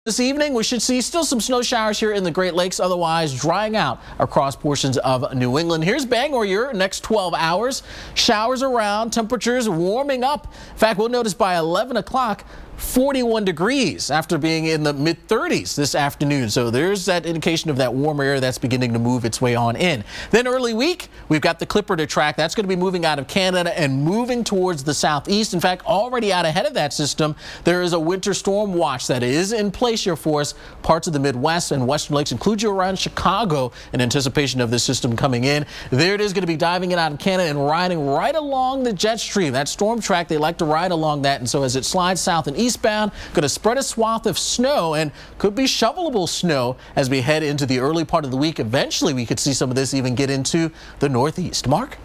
This evening, we should see still some snow showers here in the Great Lakes, otherwise drying out across portions of New England. Here's Bangor your next 12 hours. Showers around, temperatures warming up. In fact, we'll notice by 11 o'clock, 41 degrees after being in the mid-30s this afternoon. So there's that indication of that warmer air that's beginning to move its way on in. Then early week, we've got the Clipper to track. That's going to be moving out of Canada and moving towards the southeast. In fact, already out ahead of that system, there is a winter storm watch that is in place here for us. Parts of the Midwest and Western Lakes include you around Chicago in anticipation of this system coming in. There it is, going to be diving in out of Canada and riding right along the jet stream. That storm track, they like to ride along that. And so as it slides south and eastbound, going to spread a swath of snow and could be shovelable snow as we head into the early part of the week. Eventually, we could see some of this even get into the northeast. Mark?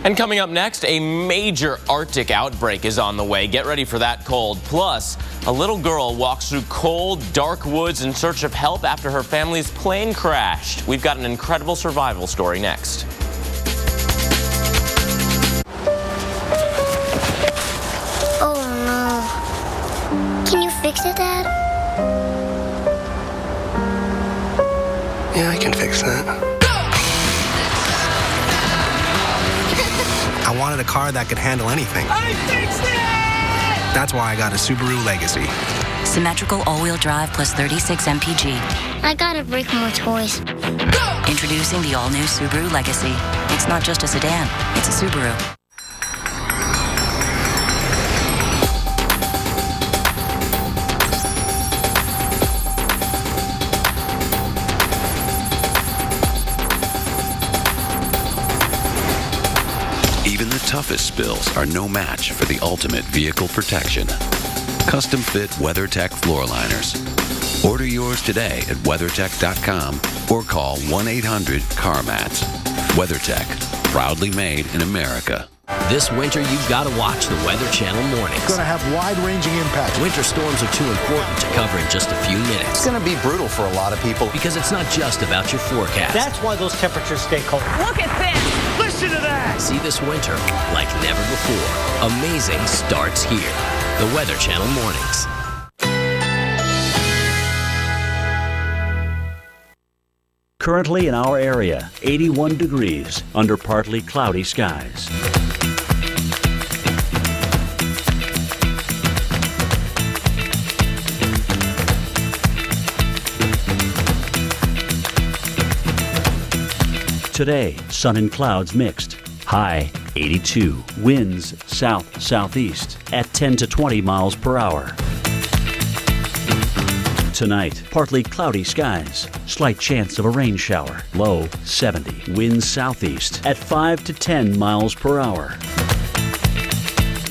And coming up next, a major Arctic outbreak is on the way. Get ready for that cold. Plus, a little girl walks through cold, dark woods in search of help after her family's plane crashed. We've got an incredible survival story next. Can you fix it, Dad? Yeah, I can fix that. I wanted a car that could handle anything. I fixed it! That's why I got a Subaru Legacy. Symmetrical all-wheel drive plus 36 mpg. I gotta break more toys. Introducing the all-new Subaru Legacy. It's not just a sedan, it's a Subaru. Even the toughest spills are no match for the ultimate vehicle protection. Custom fit WeatherTech floor liners. Order yours today at WeatherTech.com or call 1-800-CarMats. WeatherTech, proudly made in America. This winter, you've got to watch the Weather Channel mornings. It's going to have wide-ranging impacts. Winter storms are too important to cover in just a few minutes. It's going to be brutal for a lot of people. Because it's not just about your forecast. That's why those temperatures stay cold. Look at this! Listen to that! See this winter like never before. Amazing starts here. The Weather Channel mornings. Currently in our area, 81 degrees under partly cloudy skies. Today, sun and clouds mixed. High 82. Winds south-southeast at 10 to 20 miles per hour. Tonight, partly cloudy skies. Slight chance of a rain shower. Low 70. Winds southeast at 5 to 10 miles per hour.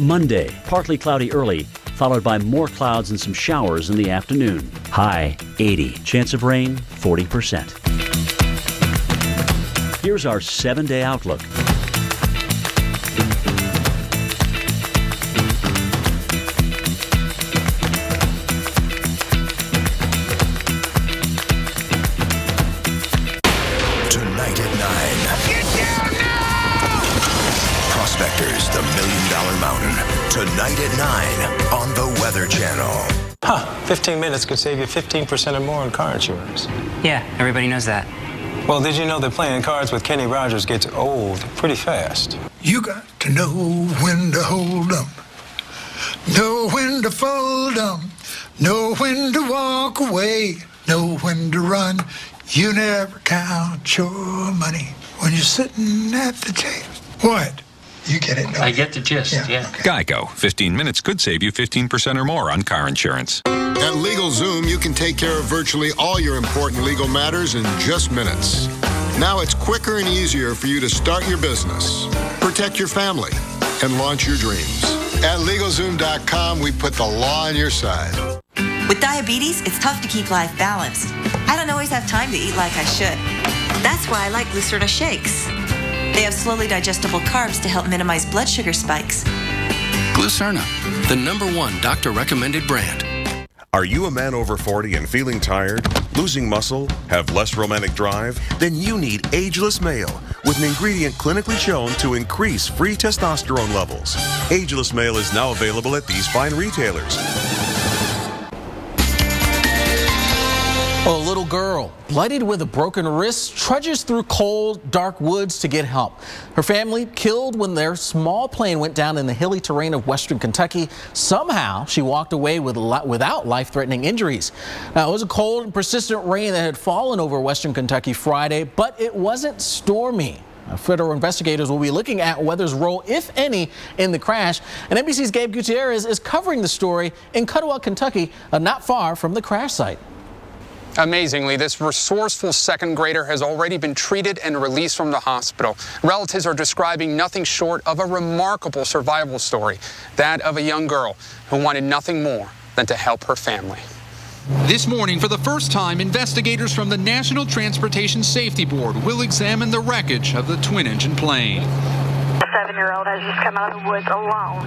Monday, partly cloudy early, followed by more clouds and some showers in the afternoon. High 80. Chance of rain 40%. Here's our 7-day outlook. Tonight at 9. Get down now! Prospectors, the $1 Million Mountain. Tonight at 9 on the Weather Channel. 15 minutes could save you 15% or more on car insurance. Yeah, everybody knows that. Well, did you know that playing cards with Kenny Rogers gets old pretty fast? You got to know when to hold 'em, know when to fold 'em, know when to walk away, know when to run. You never count your money when you're sitting at the table. What? You get it, no? I get the gist, yeah. Okay. Geico. 15 minutes could save you 15% or more on car insurance. At LegalZoom, you can take care of virtually all your important legal matters in just minutes. Now it's quicker and easier for you to start your business, protect your family, and launch your dreams. At LegalZoom.com, we put the law on your side. With diabetes, it's tough to keep life balanced. I don't always have time to eat like I should. That's why I like Glucerna shakes. They have slowly digestible carbs to help minimize blood sugar spikes. Glucerna, the #1 doctor-recommended brand. Are you a man over 40 and feeling tired, losing muscle, have less romantic drive? Then you need Ageless Male, with an ingredient clinically shown to increase free testosterone levels. Ageless Male is now available at these fine retailers. Well, a little girl, bloodied with a broken wrist, trudges through cold, dark woods to get help. Her family killed when their small plane went down in the hilly terrain of western Kentucky. Somehow, she walked away without life-threatening injuries. Now, it was a cold and persistent rain that had fallen over western Kentucky Friday, but it wasn't stormy. Federal investigators will be looking at weather's role, if any, in the crash. And NBC's Gabe Gutierrez is covering the story in Cuddaway, Kentucky, not far from the crash site. Amazingly, this resourceful second grader has already been treated and released from the hospital. Relatives are describing nothing short of a remarkable survival story, that of a young girl who wanted nothing more than to help her family. This morning, for the first time, investigators from the National Transportation Safety Board will examine the wreckage of the twin-engine plane. A 7-year-old has just come out of the woods alone.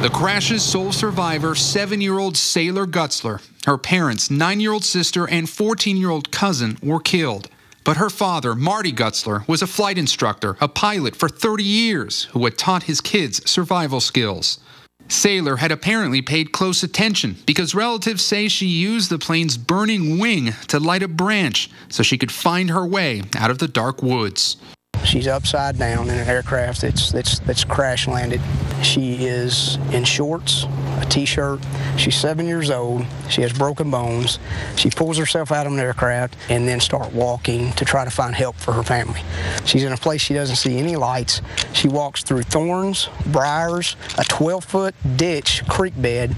The crash's sole survivor, 7-year-old Sailor Gutzler. Her parents, 9-year-old sister and 14-year-old cousin, were killed. But her father, Marty Gutzler, was a flight instructor, a pilot for 30 years, who had taught his kids survival skills. Sailor had apparently paid close attention because relatives say she used the plane's burning wing to light a branch so she could find her way out of the dark woods. She's upside down in an aircraft that's crash landed. She is in shorts, a t-shirt. She's 7 years old. She has broken bones. She pulls herself out of an aircraft and then starts walking to try to find help for her family. She's in a place she doesn't see any lights. She walks through thorns, briars, a 12-foot ditch, creek bed,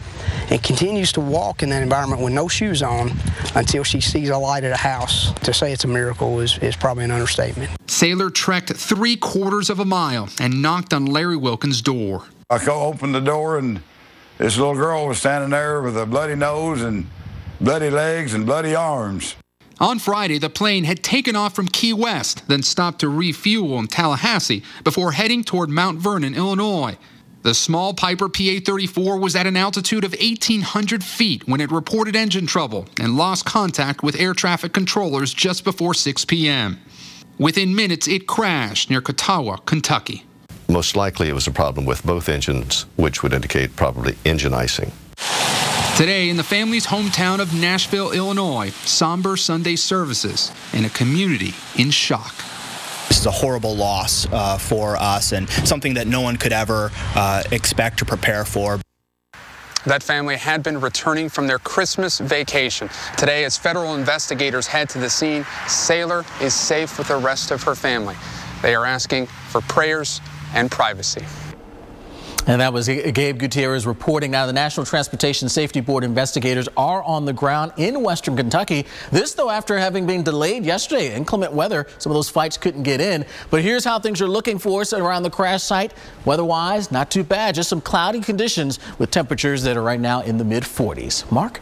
and continues to walk in that environment with no shoes on until she sees a light at a house. To say it's a miracle is probably an understatement. Sailor trekked 3/4 of a mile and knocked on Larry Wilkins' door. I opened the door and this little girl was standing there with a bloody nose and bloody legs and bloody arms. On Friday, the plane had taken off from Key West, then stopped to refuel in Tallahassee before heading toward Mount Vernon, Illinois. The small Piper PA-34 was at an altitude of 1,800 feet when it reported engine trouble and lost contact with air traffic controllers just before 6 p.m. Within minutes, it crashed near Cuddaway, Kentucky. Most likely it was a problem with both engines, which would indicate probably engine icing. Today, in the family's hometown of Nashville, Illinois, somber Sunday services in a community in shock. This is a horrible loss for us and something that no one could ever expect or prepare for. That family had been returning from their Christmas vacation. Today, as federal investigators head to the scene, Sailor is safe with the rest of her family. They are asking for prayers and privacy. And that was Gabe Gutierrez reporting. Now, the National Transportation Safety Board investigators are on the ground in western Kentucky. This, though, after having been delayed yesterday. Inclement weather, some of those flights couldn't get in. But here's how things are looking for us around the crash site. Weather-wise, not too bad. Just some cloudy conditions with temperatures that are right now in the mid-40s. Mark?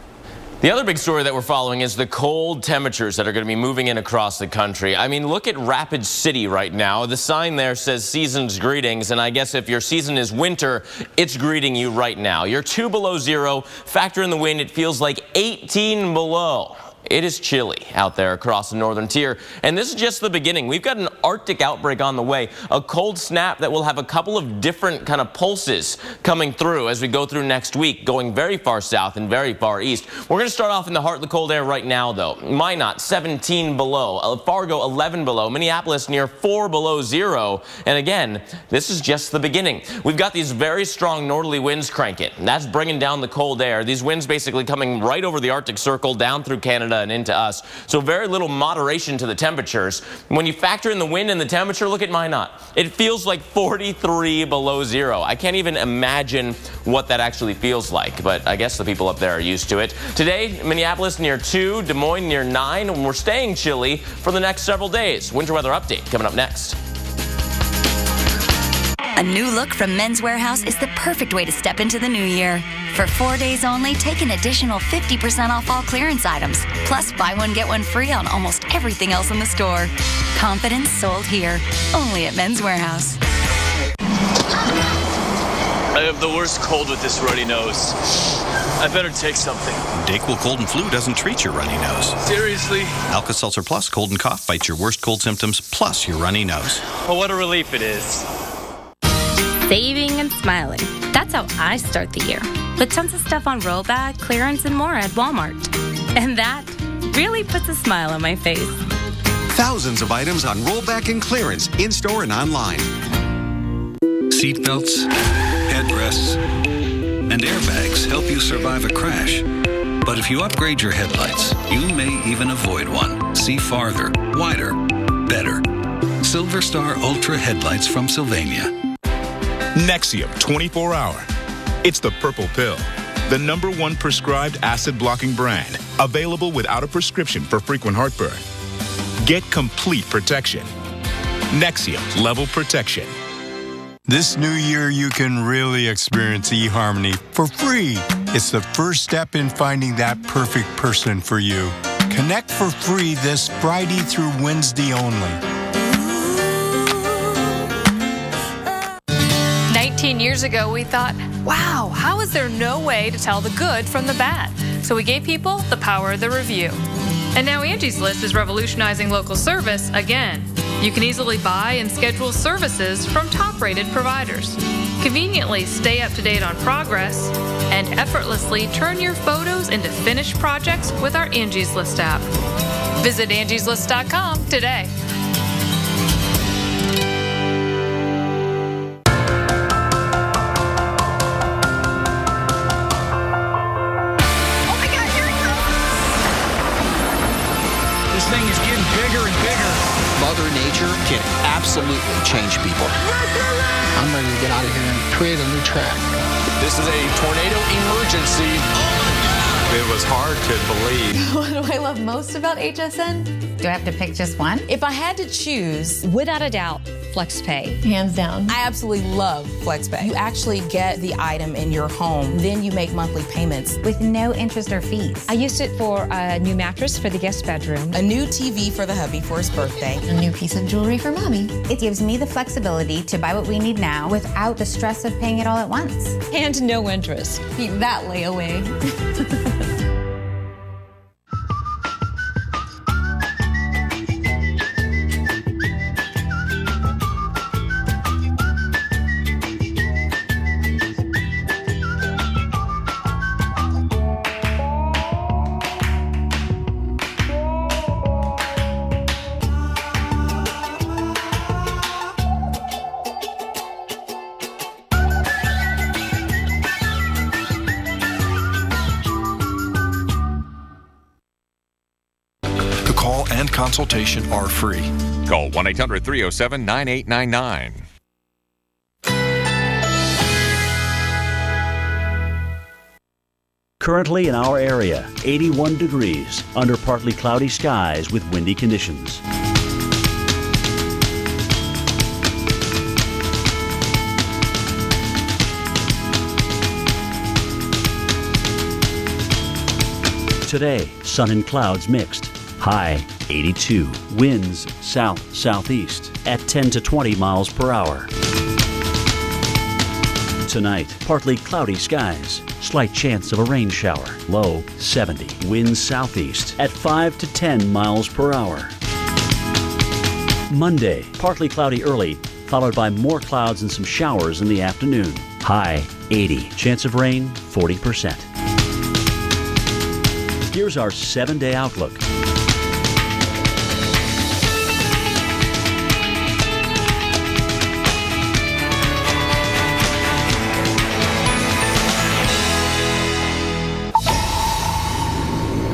The other big story that we're following is the cold temperatures that are going to be moving in across the country. I mean, look at Rapid City right now. The sign there says season's greetings, and I guess if your season is winter, it's greeting you right now. You're 2 below zero. Factor in the wind, it feels like 18 below. It is chilly out there across the northern tier, and this is just the beginning. We've got an Arctic outbreak on the way, a cold snap that will have a couple of different kind of pulses coming through as we go through next week, going very far south and very far east. We're going to start off in the heart of the cold air right now, though. Minot, 17 below. Fargo, 11 below. Minneapolis, near 4 below zero. And again, this is just the beginning. We've got these very strong northerly winds cranking. That's bringing down the cold air. These winds basically coming right over the Arctic Circle, down through Canada and into us. So very little moderation to the temperatures. When you factor in the wind and the temperature, look at Minot. It feels like 43 below zero. I can't even imagine what that actually feels like, but I guess the people up there are used to it. Today, Minneapolis near 2, Des Moines near 9, and we're staying chilly for the next several days. Winter weather update coming up next. A new look from Men's Wearhouse is the perfect way to step into the new year. For 4 days only, take an additional 50% off all clearance items. Plus, buy one, get one free on almost everything else in the store. Confidence sold here, only at Men's Wearhouse. I have the worst cold with this runny nose. I better take something. Dayquil Cold and Flu doesn't treat your runny nose. Seriously? Alka-Seltzer Plus Cold and Cough fights your worst cold symptoms plus your runny nose. Oh, what a relief it is. Saving and smiling. That's how I start the year. With tons of stuff on rollback, clearance, and more at Walmart. And really puts a smile on my face. Thousands of items on rollback and clearance in-store and online. Seatbelts, headrests, and airbags help you survive a crash. But if you upgrade your headlights, you may even avoid one. See farther, wider, better. Silver Star Ultra headlights from Sylvania. Nexium 24 Hour. It's the purple pill. The #1 prescribed acid-blocking brand. Available without a prescription for frequent heartburn. Get complete protection. Nexium Level Protection. This new year, you can really experience eHarmony for free. It's the first step in finding that perfect person for you. Connect for free this Friday through Wednesday only. 19 years ago, we thought, wow, how is there no way to tell the good from the bad? So we gave people the power of the review. And now Angie's List is revolutionizing local service again. You can easily buy and schedule services from top-rated providers. Conveniently stay up to date on progress and effortlessly turn your photos into finished projects with our Angie's List app. Visit angieslist.com today. This thing is getting bigger and bigger. Mother Nature can absolutely change people. I'm ready to get out of here and create a new track. This is a tornado emergency. It was hard to believe. What do I love most about HSN? Do I have to pick just one? If I had to choose, Without a doubt, FlexPay. hands down. I absolutely love FlexPay. You actually get the item in your home, then you make monthly payments. With no interest or fees. I used it for a new mattress for the guest bedroom. A new TV for the hubby for his birthday. A new piece of jewelry for mommy. It gives me the flexibility to buy what we need now without the stress of paying it all at once. And no interest. Beat that layaway. And consultation are free. Call 1-800-307-9899. Currently in our area, 81 degrees under partly cloudy skies with windy conditions. Today, sun and clouds mixed. High 82. Winds south-southeast at 10 to 20 miles per hour. Tonight, partly cloudy skies. Slight chance of a rain shower. Low 70. Winds southeast at 5 to 10 miles per hour. Monday, partly cloudy early, followed by more clouds and some showers in the afternoon. High 80. Chance of rain 40%. Here's our 7-day outlook.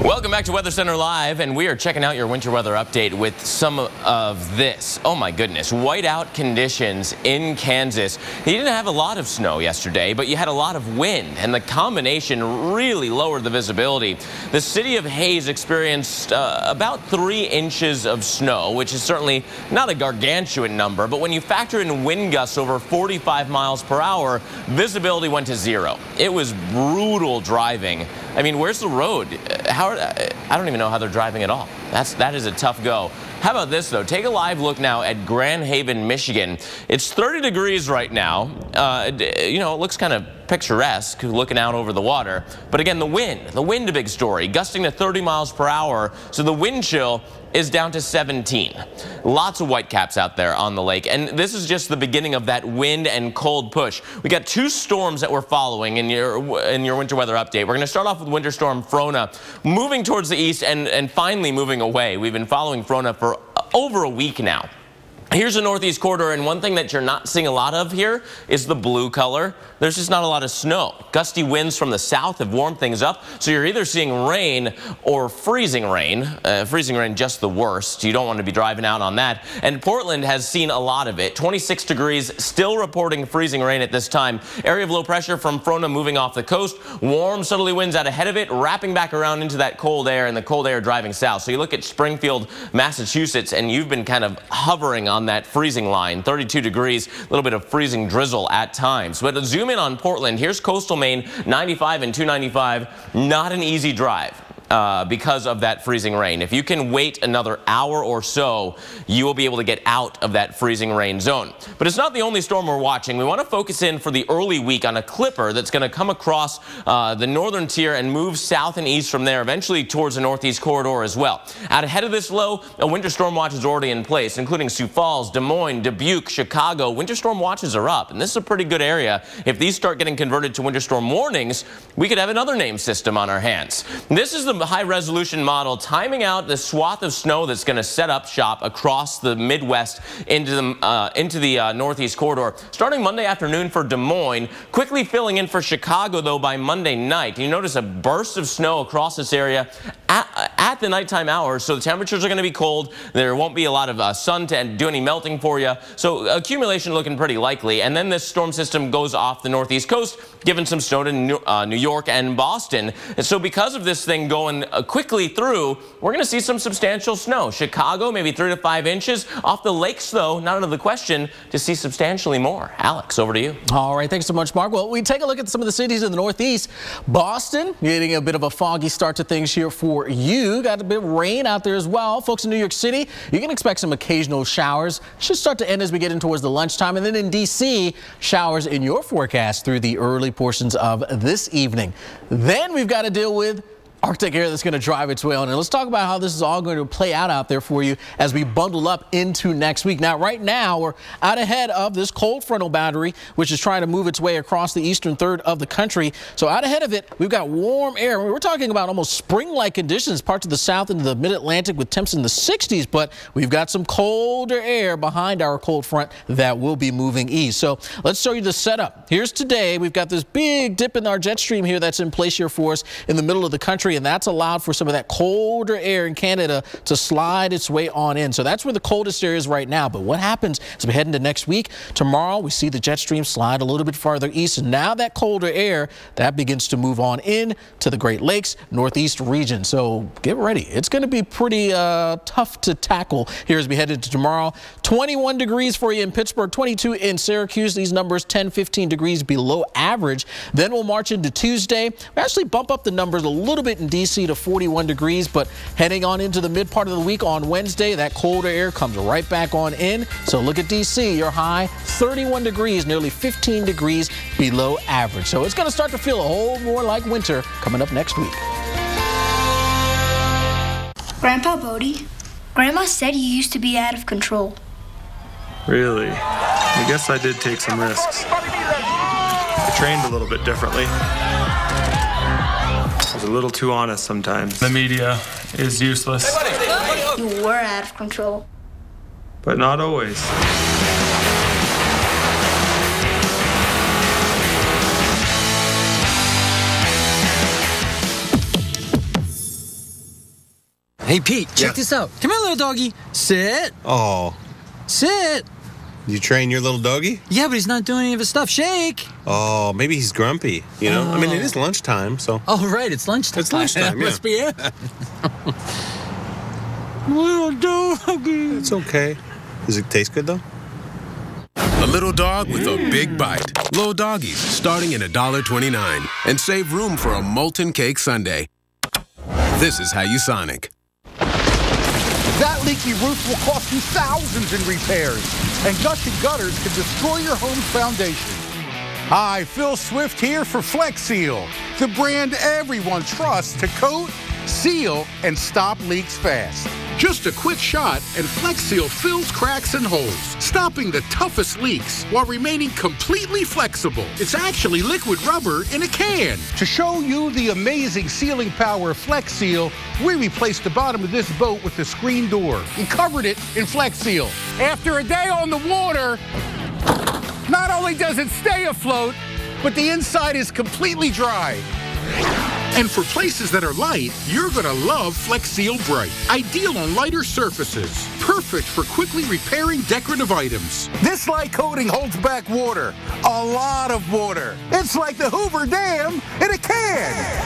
Welcome back to Weather Center Live, and we are checking out your winter weather update with some of this. Oh my goodness, whiteout conditions in Kansas. You didn't have a lot of snow yesterday, but you had a lot of wind, and the combination really lowered the visibility. The city of Hays experienced about 3 inches of snow, which is certainly not a gargantuan number, but when you factor in wind gusts over 45 miles per hour, visibility went to 0. It was brutal driving. I mean, where's the road? I don't even know how they're driving at all. That is a tough go. How about this, though? Take a live look now at Grand Haven, Michigan. It's 30 degrees right now. You know, it looks kind of picturesque looking out over the water. But again, the wind a big story, gusting to 30 miles per hour. So the wind chill is down to 17. Lots of whitecaps out there on the lake, and this is just the beginning of that wind and cold push. We got 2 storms that we're following in your winter weather update. We're going to start off with Winter Storm Frona, moving towards the east and finally moving away. We've been following Frona for over a week now. Here's the northeast corridor, and one thing that you're not seeing a lot of here is the blue color. There's just not a lot of snow. Gusty winds from the south have warmed things up, so you're either seeing rain or freezing rain. Freezing rain, just the worst. You don't want to be driving out on that. And Portland has seen a lot of it. 26 degrees, still reporting freezing rain at this time. Area of low pressure from Frona moving off the coast. Warm southerly winds out ahead of it, wrapping back around into that cold air, and the cold air driving south. So you look at Springfield, Massachusetts, and you've been kind of hovering on that freezing line. 32 degrees, a little bit of freezing drizzle at times. But zoom in on Portland. Here's coastal Maine, 95 and 295. Not an easy drive because of that freezing rain. If you can wait another hour or so, you will be able to get out of that freezing rain zone. But it's not the only storm we're watching. We want to focus in for the early week on a clipper that's going to come across the northern tier and move south and east from there, eventually towards the northeast corridor as well. Out ahead of this low, a winter storm watch is already in place, including Sioux Falls, Des Moines, Dubuque, Chicago. Winter storm watches are up, and this is a pretty good area. If these start getting converted to winter storm warnings, we could have another name system on our hands. This is the high-resolution model timing out the swath of snow that's going to set up shop across the Midwest into the northeast corridor. Starting Monday afternoon for Des Moines, quickly filling in for Chicago, though, by Monday night. You notice a burst of snow across this area at the nighttime hours, so the temperatures are going to be cold. There won't be a lot of sun to do any melting for you, so accumulation looking pretty likely. And then this storm system goes off the northeast coast, giving some snow to New York and Boston. And so because of this thing going quickly through, we're going to see some substantial snow. Chicago, maybe 3 to 5 inches. Off the lakes, though, not out of the question to see substantially more. Alex, over to you. All right, thanks so much, Mark. Well, we take a look at some of the cities in the northeast. Boston, getting a bit of a foggy start to things here for you. Got a bit of rain out there as well. Folks in New York City, you can expect some occasional showers. Should start to end as we get in towards the lunchtime. And then in D.C., showers in your forecast through the early portions of this evening. Then we've got to deal with Arctic air that's going to drive its way on. And let's talk about how this is all going to play out there for you as we bundle up into next week. Now, right now, we're out ahead of this cold frontal boundary, which is trying to move its way across the eastern third of the country. So out ahead of it, we've got warm air. We're talking about almost spring-like conditions, parts of the south into the mid-Atlantic with temps in the 60s. But we've got some colder air behind our cold front that will be moving east. So let's show you the setup. Here's today. We've got this big dip in our jet stream here that's in place here for us in the middle of the country. And that's allowed for some of that colder air in Canada to slide its way on in. So that's where the coldest air is right now. But what happens as we head into next week? Tomorrow, we see the jet stream slide a little bit farther east. And now that colder air, that begins to move on in to the Great Lakes, northeast region. So get ready. It's going to be pretty tough to tackle here as we head into tomorrow. 21 degrees for you in Pittsburgh, 22 in Syracuse. These numbers 10, 15 degrees below average. Then we'll march into Tuesday. We actually bump up the numbers a little bit in D.C. to 41 degrees, but heading on into the mid part of the week on Wednesday, that colder air comes right back on in. So look at D.C. Your high 31 degrees, nearly 15 degrees below average. So it's going to start to feel a whole more like winter coming up next week. Grandpa Bodie, Grandma said you used to be out of control. Really? I guess I did take some risks. I trained a little bit differently. I was a little too honest sometimes. The media is useless. You were out of control. But not always. Hey, Pete, check this out. Come here, little doggy. Sit. Oh. Sit. You train your little doggy? Yeah, but he's not doing any of his stuff. Shake. Oh, maybe he's grumpy, you know? I mean, it is lunchtime, so. Oh, right, it's lunchtime. It's lunchtime, yeah. Must be it. Little doggy. It's okay. Does it taste good, though? A little dog with a big bite. Little doggies, starting at $1.29. And save room for a molten cake sundae. This is how you Sonic. That leaky roof will cost you thousands in repairs, and gusty gutters can destroy your home's foundation. Hi, Phil Swift here for Flex Seal, the brand everyone trusts to coat, seal, and stop leaks fast. Just a quick shot and Flex Seal fills cracks and holes, stopping the toughest leaks while remaining completely flexible. It's actually liquid rubber in a can. To show you the amazing sealing power of Flex Seal, we replaced the bottom of this boat with a screen door and covered it in Flex Seal. After a day on the water, not only does it stay afloat, but the inside is completely dry. And for places that are light, you're going to love Flex Seal Bright. Ideal on lighter surfaces. Perfect for quickly repairing decorative items. This light coating holds back water. A lot of water. It's like the Hoover Dam in a can.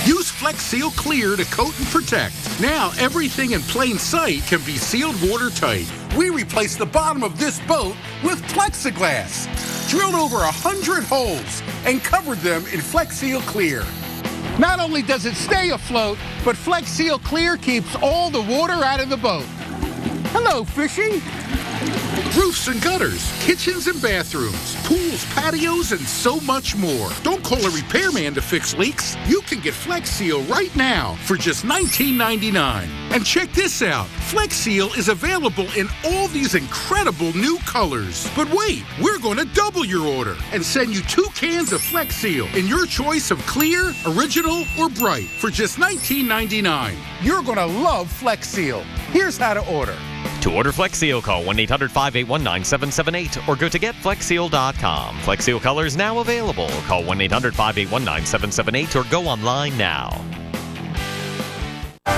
Use Flex Seal Clear to coat and protect. Now everything in plain sight can be sealed watertight. We replaced the bottom of this boat with plexiglass, drilled over 100 holes, and covered them in Flex Seal Clear. Not only does it stay afloat, but Flex Seal Clear keeps all the water out of the boat. Hello, fishy. Roofs and gutters, kitchens and bathrooms, pools, patios, and so much more. Don't call a repairman to fix leaks. You can get Flex Seal right now for just $19.99. And check this out. Flex Seal is available in all these incredible new colors. But wait, we're going to double your order and send you 2 cans of Flex Seal in your choice of clear, original, or bright for just $19.99. You're going to love Flex Seal. Here's how to order. To order Flex Seal, call 1-800-5819-778 or go to getflexseal.com. Flex Seal colors now available. Call 1-800-5819-778 or go online now.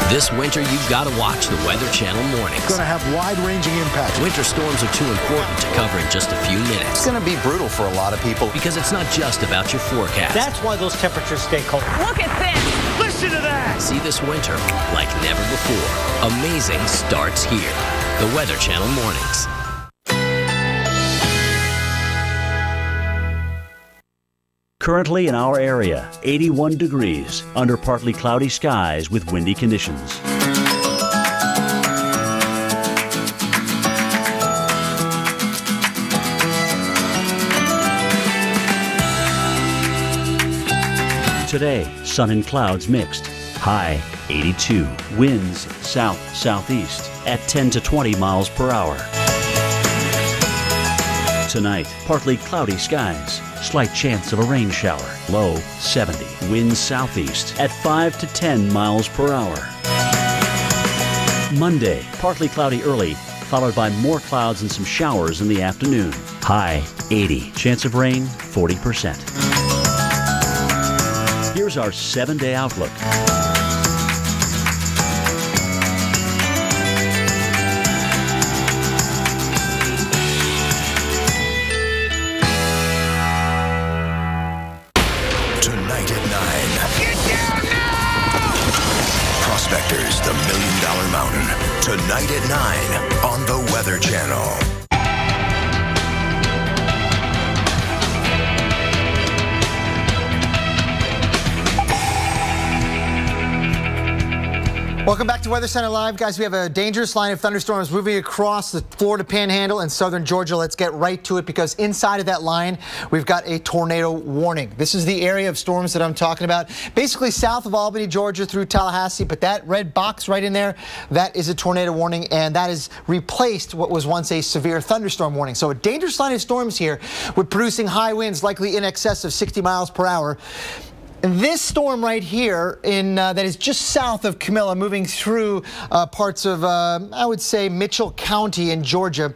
This winter, you've got to watch the Weather Channel mornings. It's going to have wide-ranging impacts. Winter storms are too important to cover in just a few minutes. It's going to be brutal for a lot of people. Because it's not just about your forecast. That's why those temperatures stay cold. Look at this! Listen to that! See this winter like never before. Amazing starts here. The Weather Channel mornings. Currently in our area, 81 degrees under partly cloudy skies with windy conditions. Today, sun and clouds mixed. High 82. Winds south-southeast at 10 to 20 miles per hour. Tonight, partly cloudy skies. Slight chance of a rain shower. Low 70. Winds southeast at 5 to 10 miles per hour. Monday, partly cloudy early, followed by more clouds and some showers in the afternoon. High 80. Chance of rain 40%. Here's our 7-day outlook. Tonight at 9. Get down now! Prospectors, the $1 Million Mountain. Tonight at 9 on the Weather Channel. Welcome back to Weather Center Live. Guys, we have a dangerous line of thunderstorms moving across the Florida Panhandle and southern Georgia. Let's get right to it because inside of that line, we've got a tornado warning. This is the area of storms that I'm talking about. Basically south of Albany, Georgia through Tallahassee, but that red box right in there, that is a tornado warning, and that has replaced what was once a severe thunderstorm warning. So a dangerous line of storms here with producing high winds likely in excess of 60 miles per hour. This storm right here that is just south of Camilla, moving through parts of, I would say, Mitchell County in Georgia,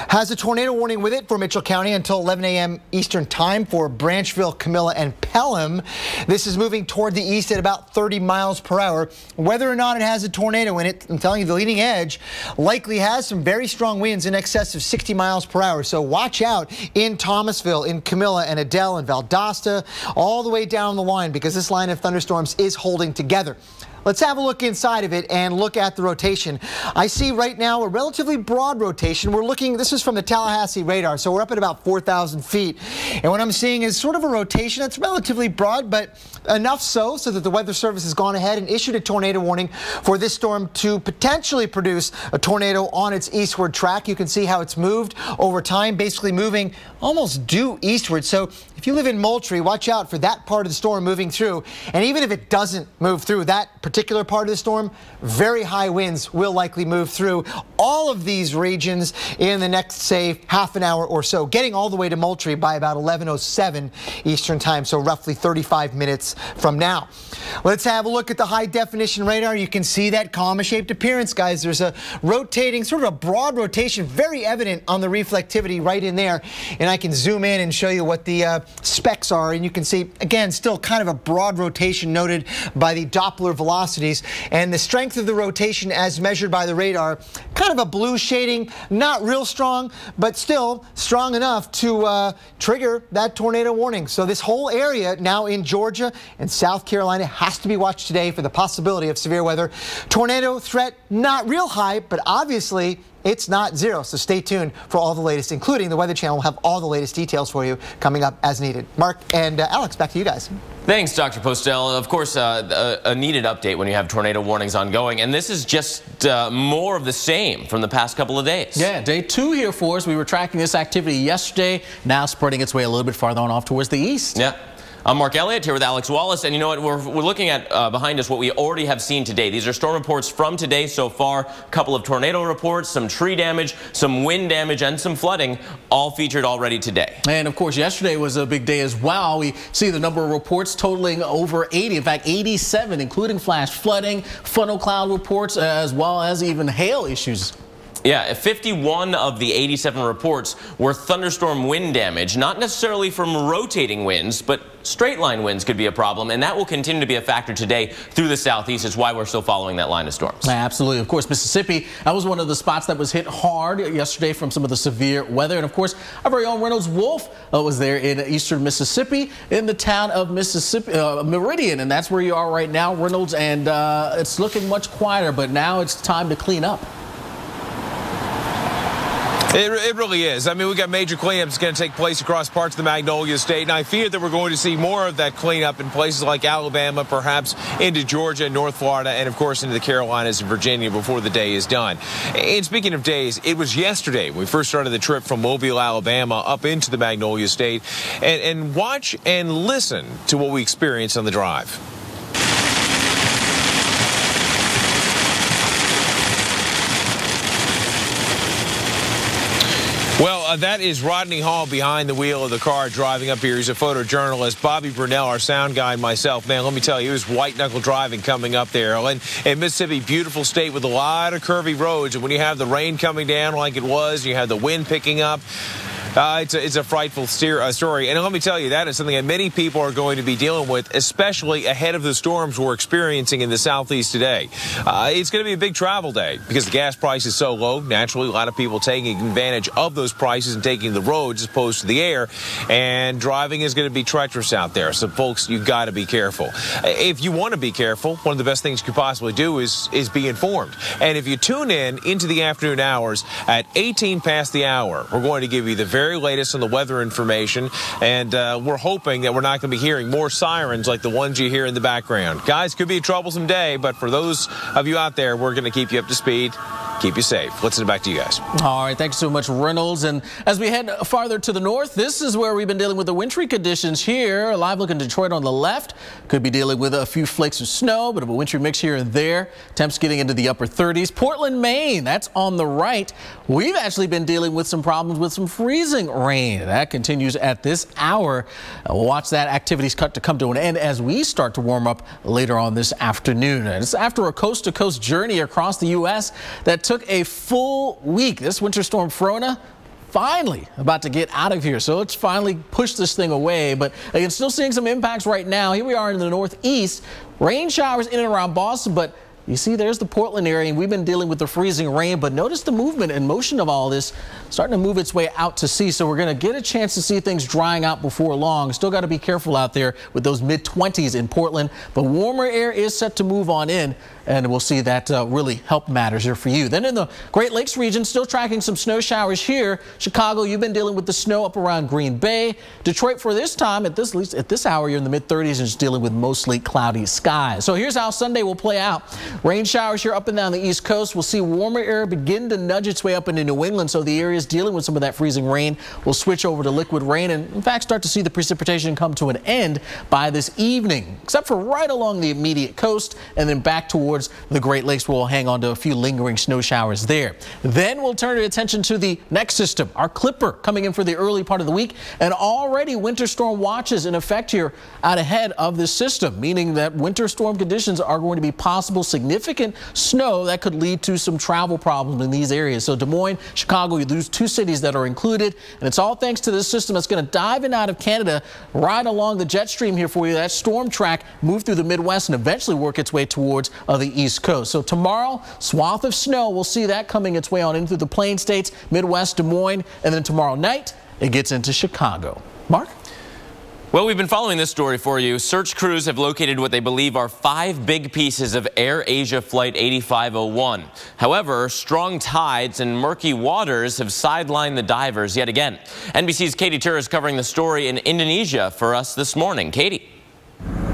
has a tornado warning with it for Mitchell County until 11 a.m. Eastern time for Branchville, Camilla, and Pelham. This is moving toward the east at about 30 miles per hour. Whether or not it has a tornado in it, I'm telling you, the leading edge likely has some very strong winds in excess of 60 miles per hour. So watch out in Thomasville, in Camilla, and Adele, and Valdosta, all the way down the line, because this line of thunderstorms is holding together. let's have a look inside of it and look at the rotation. I see right now a relatively broad rotation. We're looking, this is from the Tallahassee radar, so we're up at about 4,000 feet. And what I'm seeing is sort of a rotation that's relatively broad, but enough so that the Weather Service has gone ahead and issued a tornado warning for this storm to potentially produce a tornado on its eastward track. You can see how it's moved over time, basically moving almost due eastward. So if you live in Moultrie, watch out for that part of the storm moving through. And even if it doesn't move through that particular part of the storm, very high winds will likely move through all of these regions in the next, say, half an hour or so, getting all the way to Moultrie by about 11:07 Eastern time, so roughly 35 minutes from now. Let's have a look at the high definition radar. You can see that comma-shaped appearance, guys. There's a rotating, sort of a broad rotation, very evident on the reflectivity right in there. And I can zoom in and show you what the specs are. And you can see, again, still kind of a broad rotation noted by the Doppler velocities. And the strength of the rotation as measured by the radar, kind of a blue shading, not real strong, but still strong enough to trigger that tornado warning. So this whole area now in Georgia and South Carolina has to be watched today for the possibility of severe weather. Tornado threat not real high, but obviously it's not zero. So stay tuned for all the latest, including the Weather Channel will have all the latest details for you coming up as needed. Mark and Alex, back to you guys. Thanks, Dr. Postel. Of course, a needed update when you have tornado warnings ongoing. And this is just more of the same from the past couple of days. Yeah, day 2 here for us. We were tracking this activity yesterday, now spreading its way a little bit farther on off towards the east. Yeah. I'm Mark Elliott here with Alex Wallace, and you know what, we're looking at behind us what we already have seen today. These are storm reports from today so far. A couple of tornado reports, some tree damage, some wind damage, and some flooding, all featured already today. And of course, yesterday was a big day as well. We see the number of reports totaling over 80, in fact 87, including flash flooding, funnel cloud reports, as well as even hail issues. Yeah, 51 of the 87 reports were thunderstorm wind damage, not necessarily from rotating winds, but straight line winds could be a problem, and that will continue to be a factor today through the southeast. It's why we're still following that line of storms. Absolutely. Of course, Mississippi, that was one of the spots that was hit hard yesterday from some of the severe weather. And of course, our very own Reynolds Wolf was there in eastern Mississippi, in the town of Mississippi, Meridian, and that's where you are right now, Reynolds, and it's looking much quieter, but now it's time to clean up. It really is. I mean, we got major cleanups going to take place across parts of the Magnolia State, and I fear that we're going to see more of that cleanup in places like Alabama, perhaps into Georgia and North Florida, and of course into the Carolinas and Virginia before the day is done. And speaking of days, it was yesterday when we first started the trip from Mobile, Alabama, up into the Magnolia State, and watch and listen to what we experienced on the drive. Well, that is Rodney Hall behind the wheel of the car driving up here. He's a photojournalist. Bobby Brunell, our sound guy, and myself. Man, let me tell you, it was white-knuckle driving coming up there. And Mississippi, beautiful state with a lot of curvy roads. And when you have the rain coming down like it was, you have the wind picking up, it's a frightful story. And let me tell you, that is something that many people are going to be dealing with, especially ahead of the storms we're experiencing in the southeast today. It's going to be a big travel day because the gas price is so low. Naturally, a lot of people taking advantage of those prices and taking the roads as opposed to the air. And driving is going to be treacherous out there. So, folks, you've got to be careful. If you want to be careful, one of the best things you could possibly do is be informed. And if you tune in into the afternoon hours at 18 past the hour, we're going to give you the very latest on the weather information, and we're hoping that we're not going to be hearing more sirens like the ones you hear in the background. Guys, could be a troublesome day, but for those of you out there, we're going to keep you up to speed, keep you safe. Let's send it back to you guys. All right, thanks so much, Reynolds. And as we head farther to the north, this is where we've been dealing with the wintry conditions here. A live look in Detroit on the left. Could be dealing with a few flakes of snow, but of a wintry mix here and there. Temps getting into the upper 30s. Portland, Maine, that's on the right. We've actually been dealing with some problems with some freezing rain. That continues at this hour. We'll watch that activities cut to come to an end as we start to warm up later on this afternoon. And it's after a coast-to-coast journey across the U.S. that took a full week. This winter storm Frona finally about to get out of here. So let's finally push this thing away. But again, still seeing some impacts right now. Here we are in the northeast. Rain showers in and around Boston, but You see, there's the Portland area, and we've been dealing with the freezing rain, but notice the movement and motion of all this starting to move its way out to sea. So we're going to get a chance to see things drying out before long. Still got to be careful out there with those mid-20s in Portland, but warmer air is set to move on in, and we'll see that really help matters here for you. Then in the Great Lakes region, still tracking some snow showers here. Chicago, you've been dealing with the snow up around Green Bay. Detroit, for this time, at this hour, you're in the mid-30s and just dealing with mostly cloudy skies. So here's how Sunday will play out. Rain showers here up and down the East Coast. We'll see warmer air begin to nudge its way up into New England, so the areas dealing with some of that freezing rain will switch over to liquid rain and, in fact, start to see the precipitation come to an end by this evening, except for right along the immediate coast and then back towards the Great Lakes. We'll hang on to a few lingering snow showers there. Then we'll turn our attention to the next system, our Clipper, coming in for the early part of the week, and already winter storm watches in effect here out ahead of this system, meaning that winter storm conditions are going to be possible. Significant snow that could lead to some travel problems in these areas. So Des Moines, Chicago, you lose two cities that are included, and it's all thanks to this system that's going to dive in out of Canada right along the jet stream here for you. That storm track move through the Midwest and eventually work its way towards the East Coast. So tomorrow, swath of snow. We'll see that coming its way on in through the Plain States, Midwest, Des Moines, and then tomorrow night it gets into Chicago. Mark? Well, we've been following this story for you. Search crews have located what they believe are 5 big pieces of Air Asia Flight 8501. However, strong tides and murky waters have sidelined the divers yet again. NBC's Katie Tur is covering the story in Indonesia for us this morning. Katie.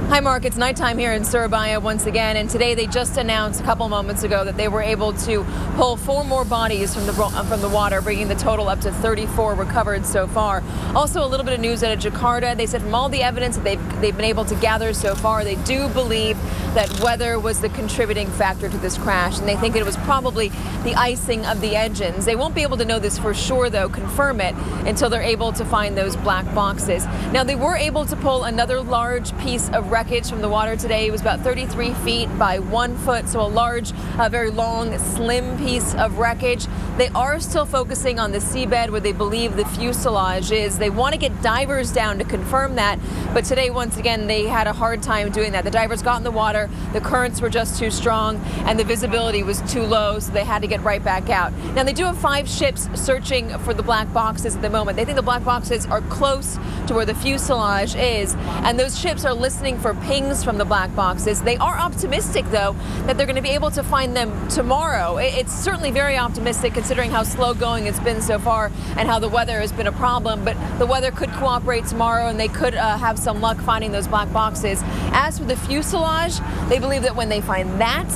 Hi, Mark. It's nighttime here in Surabaya once again, and today they just announced a couple moments ago that they were able to pull 4 more bodies from the water, bringing the total up to 34 recovered so far. Also, a little bit of news out of Jakarta. They said from all the evidence that they've been able to gather so far, they do believe that weather was the contributing factor to this crash, and they think it was probably the icing of the engines. They won't be able to know this for sure, though, confirm it, until they're able to find those black boxes. Now, they were able to pull another large piece of wreckage from the water today. It was about 33 feet by 1 foot, so a large, very long, slim piece of wreckage. They are still focusing on the seabed where they believe the fuselage is. They want to get divers down to confirm that, but today, once again, they had a hard time doing that. The divers got in the water, the currents were just too strong, and the visibility was too low, so they had to get right back out. Now, they do have 5 ships searching for the black boxes at the moment. They think the black boxes are close to where the fuselage is, and those ships are listening for pings from the black boxes. They are optimistic, though, that they're going to be able to find them tomorrow. It's certainly very optimistic considering how slow going it's been so far and how the weather has been a problem, but the weather could cooperate tomorrow and they could have some luck finding those black boxes. As for the fuselage, they believe that when they find that,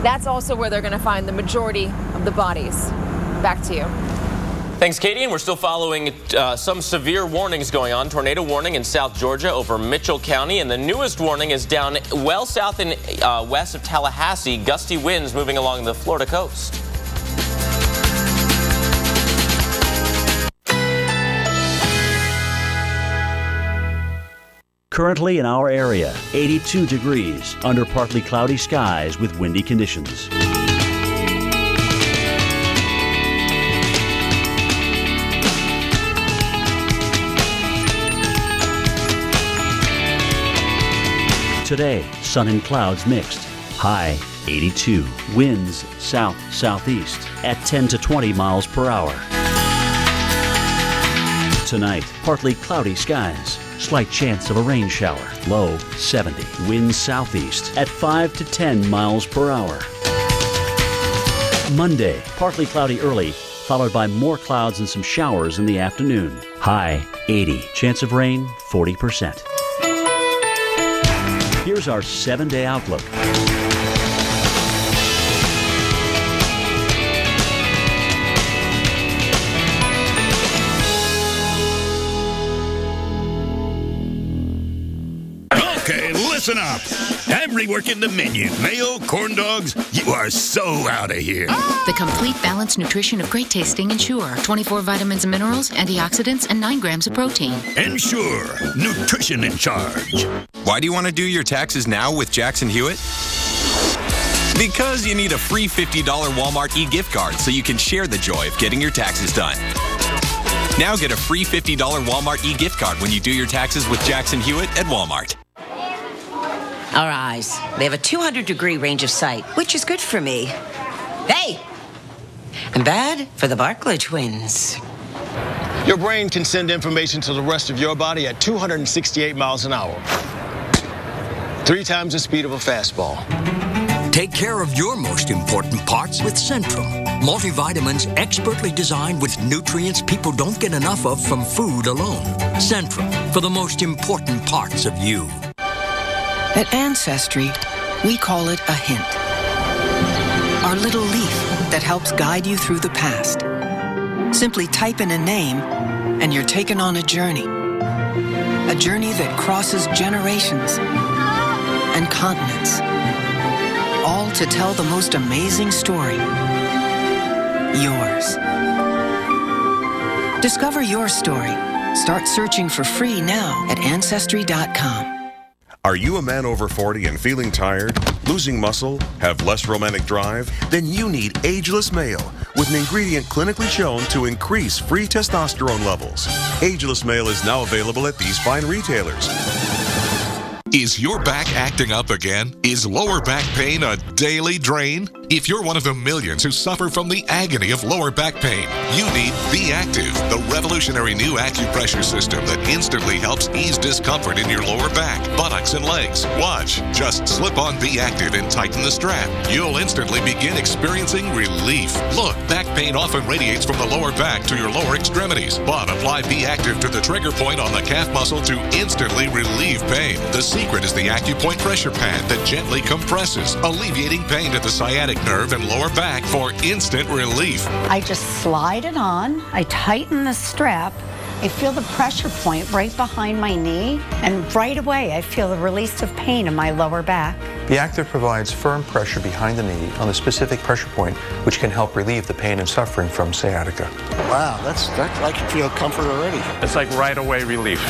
that's also where they're going to find the majority of the bodies. Back to you. Thanks, Katie. And we're still following some severe warnings going on. Tornado warning in South Georgia over Mitchell County. And the newest warning is down well south and west of Tallahassee. Gusty winds moving along the Florida coast. Currently in our area, 82 degrees under partly cloudy skies with windy conditions. Today, sun and clouds mixed. High 82. Winds south-southeast at 10 to 20 miles per hour. Tonight, partly cloudy skies. Slight chance of a rain shower. Low 70. Winds southeast at 5 to 10 miles per hour. Monday, partly cloudy early, followed by more clouds and some showers in the afternoon. High 80. Chance of rain 40%. Here's our 7-day outlook. Okay, listen up. I'm reworking the menu. Mayo, corn dogs, you are so out of here. The complete balanced nutrition of great tasting Ensure. 24 vitamins and minerals, antioxidants, and 9 grams of protein. Ensure, nutrition in charge. Why do you want to do your taxes now with Jackson Hewitt? Because you need a free $50 Walmart e-gift card so you can share the joy of getting your taxes done. Now get a free $50 Walmart e-gift card when you do your taxes with Jackson Hewitt at Walmart. Our eyes. They have a 200-degree range of sight, which is good for me. Hey! And bad for the Barkley twins. Your brain can send information to the rest of your body at 268 miles an hour. 3 times the speed of a fastball. Take care of your most important parts with Centrum. Multivitamins expertly designed with nutrients people don't get enough of from food alone. Centrum, for the most important parts of you. At Ancestry, we call it a hint. Our little leaf that helps guide you through the past. Simply type in a name, and you're taken on a journey. A journey that crosses generations and continents. All to tell the most amazing story. Yours. Discover your story. Start searching for free now at Ancestry.com. Are you a man over 40 and feeling tired, losing muscle, have less romantic drive? Then you need Ageless Male, with an ingredient clinically shown to increase free testosterone levels. Ageless Male is now available at these fine retailers. Is your back acting up again? Is lower back pain a daily drain? If you're one of the millions who suffer from the agony of lower back pain, you need Be Active, the revolutionary new acupressure system that instantly helps ease discomfort in your lower back, buttocks, and legs. Watch. Just slip on Be Active and tighten the strap. You'll instantly begin experiencing relief. Look, back pain often radiates from the lower back to your lower extremities, but apply Be Active to the trigger point on the calf muscle to instantly relieve pain. The secret is the AcuPoint pressure pad that gently compresses, alleviating pain at the sciatic nerve and lower back for instant relief. I just slide it on, I tighten the strap, I feel the pressure point right behind my knee, and right away I feel the release of pain in my lower back. Be Active provides firm pressure behind the knee on the specific pressure point, which can help relieve the pain and suffering from sciatica. Wow, I can feel comfort already. It's like right away relief.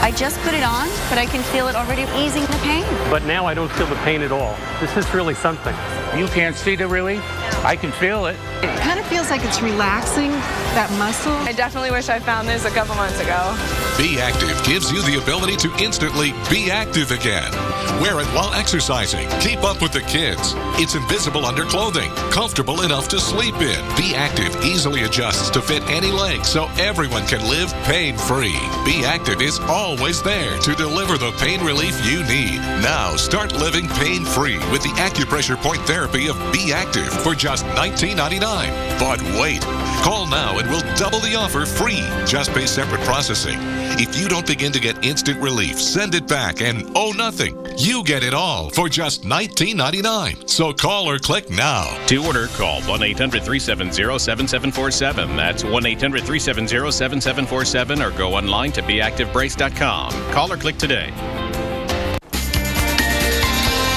I just put it on, but I can feel it already easing the pain. But now I don't feel the pain at all. This is really something. You can't see the relief? I can feel it. It kind of feels like it's relaxing that muscle. I definitely wish I found this a couple months ago. Be Active gives you the ability to instantly be active again. Wear it while exercising. Keep up with the kids. It's invisible under clothing, comfortable enough to sleep in. Be Active easily adjusts to fit any leg so everyone can live pain-free. Be Active is always there to deliver the pain relief you need. Now start living pain-free with the acupressure point therapy of Be Active for just $19.99. But wait, call now and we'll double the offer free. Just pay separate processing. If you don't begin to get instant relief, send it back and owe nothing. You get it all for just $19.99. So call or click now. To order, call 1-800-370-7747. That's 1-800-370-7747 or go online to beactivebrace.com. Call or click today.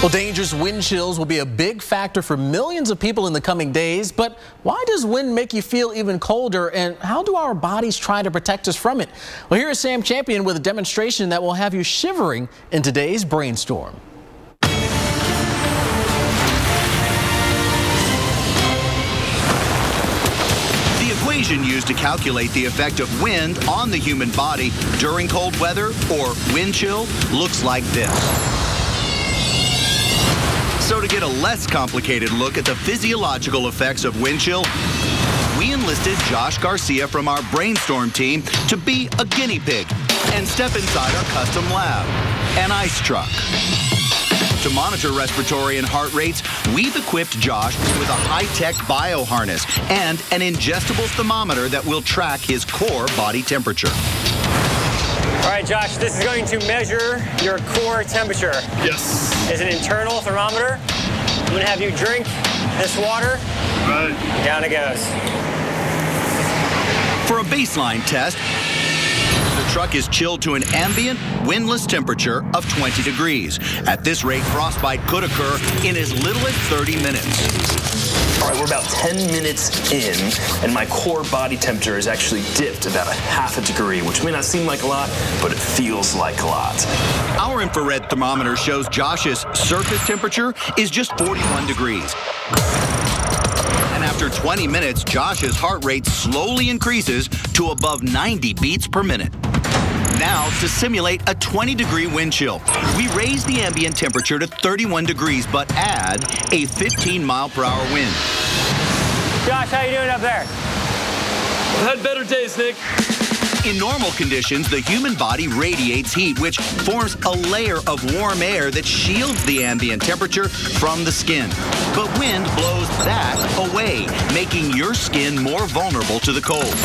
Well, dangerous wind chills will be a big factor for millions of people in the coming days. But why does wind make you feel even colder, and how do our bodies try to protect us from it? Well, here is Sam Champion with a demonstration that will have you shivering in today's brainstorm. The equation used to calculate the effect of wind on the human body during cold weather, or wind chill, looks like this. So to get a less complicated look at the physiological effects of wind chill, we enlisted Josh Garcia from our brainstorm team to be a guinea pig and step inside our custom lab, an ice truck. To monitor respiratory and heart rates, we've equipped Josh with a high-tech bioharness and an ingestible thermometer that will track his core body temperature. All right, Josh, this is going to measure your core temperature. Yes. It's an internal thermometer. I'm going to have you drink this water. Right. Down it goes. For a baseline test, the truck is chilled to an ambient, windless temperature of 20 degrees. At this rate, frostbite could occur in as little as 30 minutes. All right, we're about 10 minutes in, and my core body temperature is actually dipped about a half a degree, which may not seem like a lot, but it feels like a lot. Our infrared thermometer shows Josh's surface temperature is just 41 degrees. And after 20 minutes, Josh's heart rate slowly increases to above 90 beats per minute. Now, to simulate a 20-degree wind chill, we raise the ambient temperature to 31 degrees, but add a 15-mile-per-hour wind. Josh, how you doing up there? I've had better days, Nick. In normal conditions, the human body radiates heat, which forms a layer of warm air that shields the ambient temperature from the skin. But wind blows that away, making your skin more vulnerable to the cold.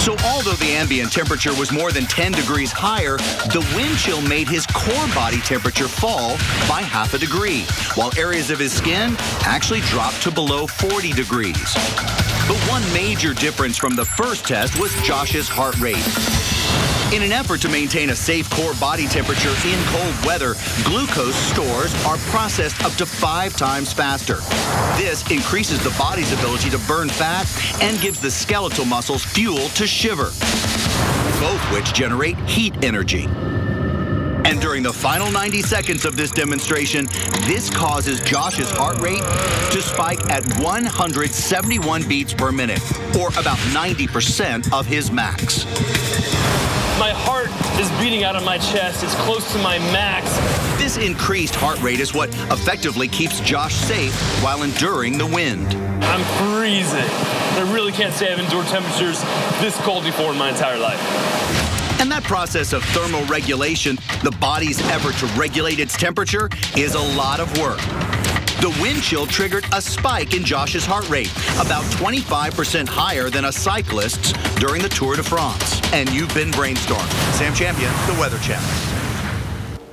So although the ambient temperature was more than 10 degrees higher, the wind chill made his core body temperature fall by ½ degree, while areas of his skin actually dropped to below 40 degrees. But one major difference from the first test was Josh's heart rate. In an effort to maintain a safe core body temperature in cold weather, glucose stores are processed up to 5 times faster. This increases the body's ability to burn fat and gives the skeletal muscles fuel to shiver, both which generate heat energy. And during the final 90 seconds of this demonstration, this causes Josh's heart rate to spike at 171 beats per minute, or about 90% of his max. My heart is beating out of my chest. It's close to my max. This increased heart rate is what effectively keeps Josh safe while enduring the wind. I'm freezing. I really can't say I've endured temperatures this cold before in my entire life. And that process of thermal regulation, the body's effort to regulate its temperature, is a lot of work. The wind chill triggered a spike in Josh's heart rate, about 25% higher than a cyclist's during the Tour de France. And you've been brainstormed. Sam Champion, the Weather Channel.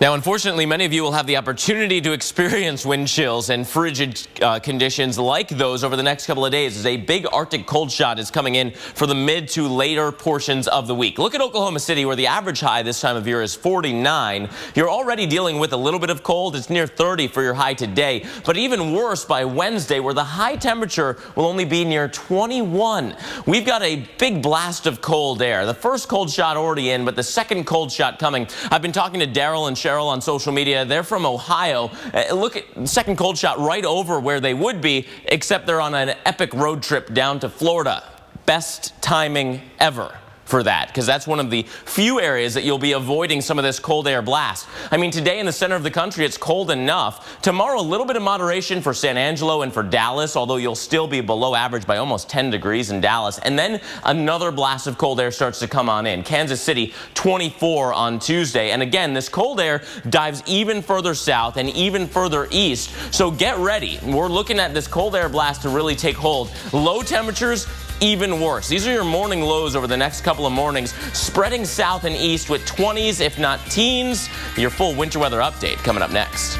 Now, unfortunately, many of you will have the opportunity to experience wind chills and frigid conditions like those over the next couple of days as a big Arctic cold shot is coming in for the mid to later portions of the week. Look at Oklahoma City, where the average high this time of year is 49. You're already dealing with a little bit of cold. It's near 30 for your high today, but even worse by Wednesday, where the high temperature will only be near 21. We've got a big blast of cold air. The first cold shot already in, but the second cold shot coming. I've been talking to Daryl and Cheryl on social media. They're from Ohio. Look at the second cold shot right over where they would be, except they're on an epic road trip down to Florida. Best timing ever for that, because that's one of the few areas that you'll be avoiding some of this cold air blast. I mean, today in the center of the country, it's cold enough. Tomorrow, a little bit of moderation for San Angelo and for Dallas, although you'll still be below average by almost 10 degrees in Dallas. And then another blast of cold air starts to come on in. Kansas City, 24 on Tuesday. And again, this cold air dives even further south and even further east. So get ready. We're looking at this cold air blast to really take hold. Low temperatures, even worse. These are your morning lows over the next couple of mornings, spreading south and east with 20s, if not teens. Your full winter weather update coming up next.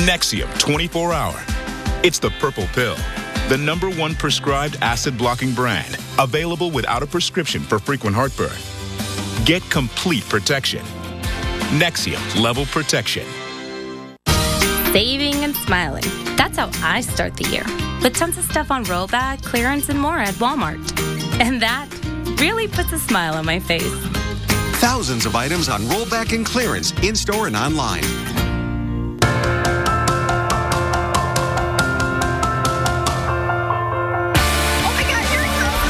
Nexium 24-hour. It's the purple pill, the #1 prescribed acid-blocking brand, available without a prescription for frequent heartburn. Get complete protection. Nexium Level Protection. Saving and smiling. That's how I start the year. With tons of stuff on rollback, clearance, and more at Walmart. And that really puts a smile on my face. Thousands of items on rollback and clearance, in-store and online. Oh my God, here it comes!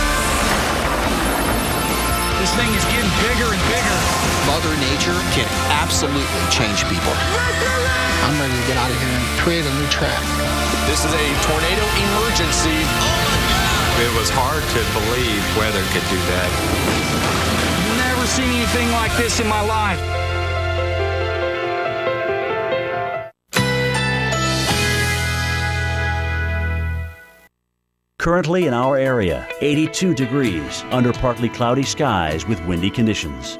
This thing is getting bigger and bigger. Mother Nature can absolutely change people. I'm ready to get out of here and create a new track. This is a tornado emergency. Oh my God! It was hard to believe weather could do that. Never seen anything like this in my life. Currently in our area, 82 degrees under partly cloudy skies with windy conditions.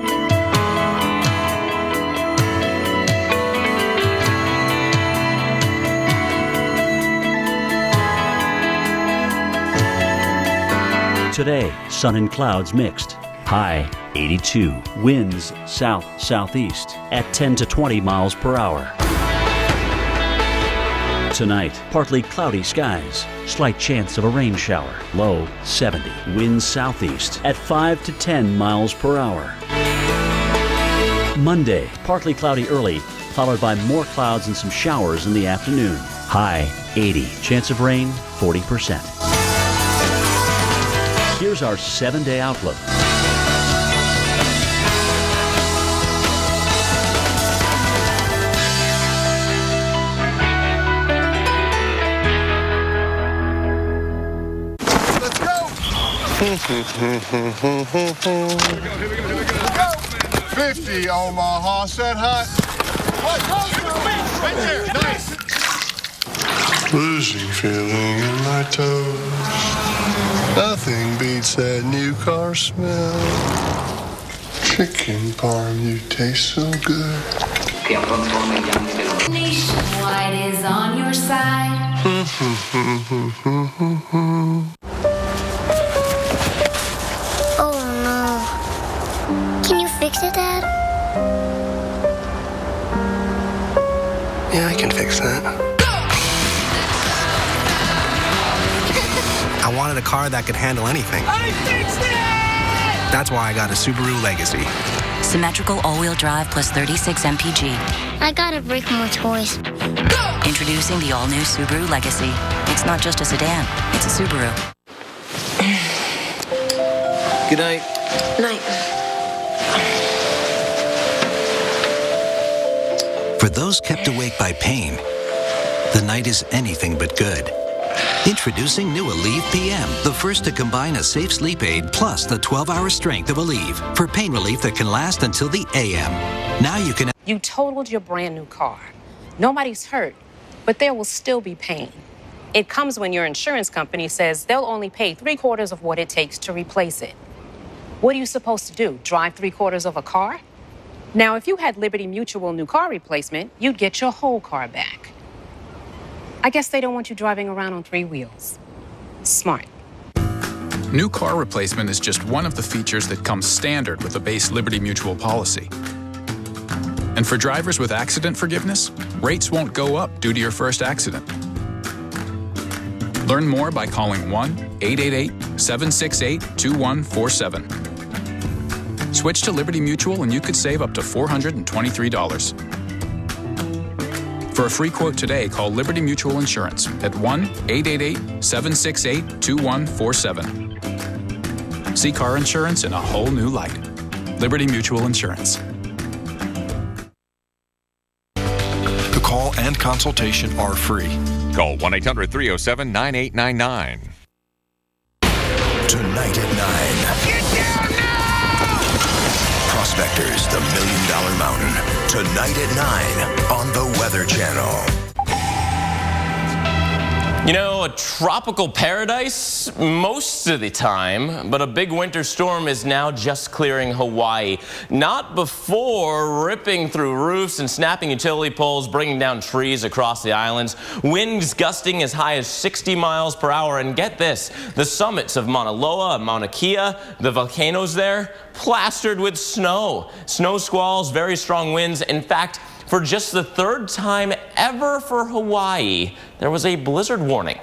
Today, sun and clouds mixed. High 82. Winds south-southeast at 10 to 20 miles per hour. Tonight, partly cloudy skies. Slight chance of a rain shower. Low 70. Winds southeast at 5 to 10 miles per hour. Monday, partly cloudy early, followed by more clouds and some showers in the afternoon. High 80. Chance of rain 40%. Here's our 7-day outlook. Let's go! 50 Omaha, set hot. Right there, nice. Losing feeling in my toes. Nothing beats that new car smell. Chicken parm, you taste so good. Nationwide is on your side. Oh no. Can you fix it, Dad? Yeah, I can fix that. I wanted a car that could handle anything. I fixed it! That's why I got a Subaru Legacy. Symmetrical all-wheel drive plus 36 mpg. I gotta break more toys. Introducing the all-new Subaru Legacy. It's not just a sedan, it's a Subaru. Good night. Night. For those kept awake by pain, the night is anything but good. Introducing new Aleve PM, the first to combine a safe sleep aid plus the 12-hour strength of Aleve for pain relief that can last until the AM. Now you can... You totaled your brand new car. Nobody's hurt, but there will still be pain. It comes when your insurance company says they'll only pay 3/4 of what it takes to replace it. What are you supposed to do, drive 3/4 of a car? Now, if you had Liberty Mutual new car replacement, you'd get your whole car back. I guess they don't want you driving around on 3 wheels. Smart. New car replacement is just one of the features that comes standard with the base Liberty Mutual policy. And for drivers with accident forgiveness, rates won't go up due to your first accident. Learn more by calling 1-888-768-2147. Switch to Liberty Mutual and you could save up to $423. For a free quote today, call Liberty Mutual Insurance at 1-888-768-2147. See car insurance in a whole new light. Liberty Mutual Insurance. The call and consultation are free. Call 1-800-307-9899. Tonight at 9. Get down now! Prospectors, the $1 Million Mountain. Tonight at 9 on the Weather Channel. You know, a tropical paradise most of the time, but a big winter storm is now just clearing Hawaii. Not before ripping through roofs and snapping utility poles, bringing down trees across the islands. Winds gusting as high as 60 miles per hour. And get this, the summits of Mauna Loa and Mauna Kea, the volcanoes there, plastered with snow. Snow squalls, very strong winds. In fact, for just the 3rd time ever for Hawaii, there was a blizzard warning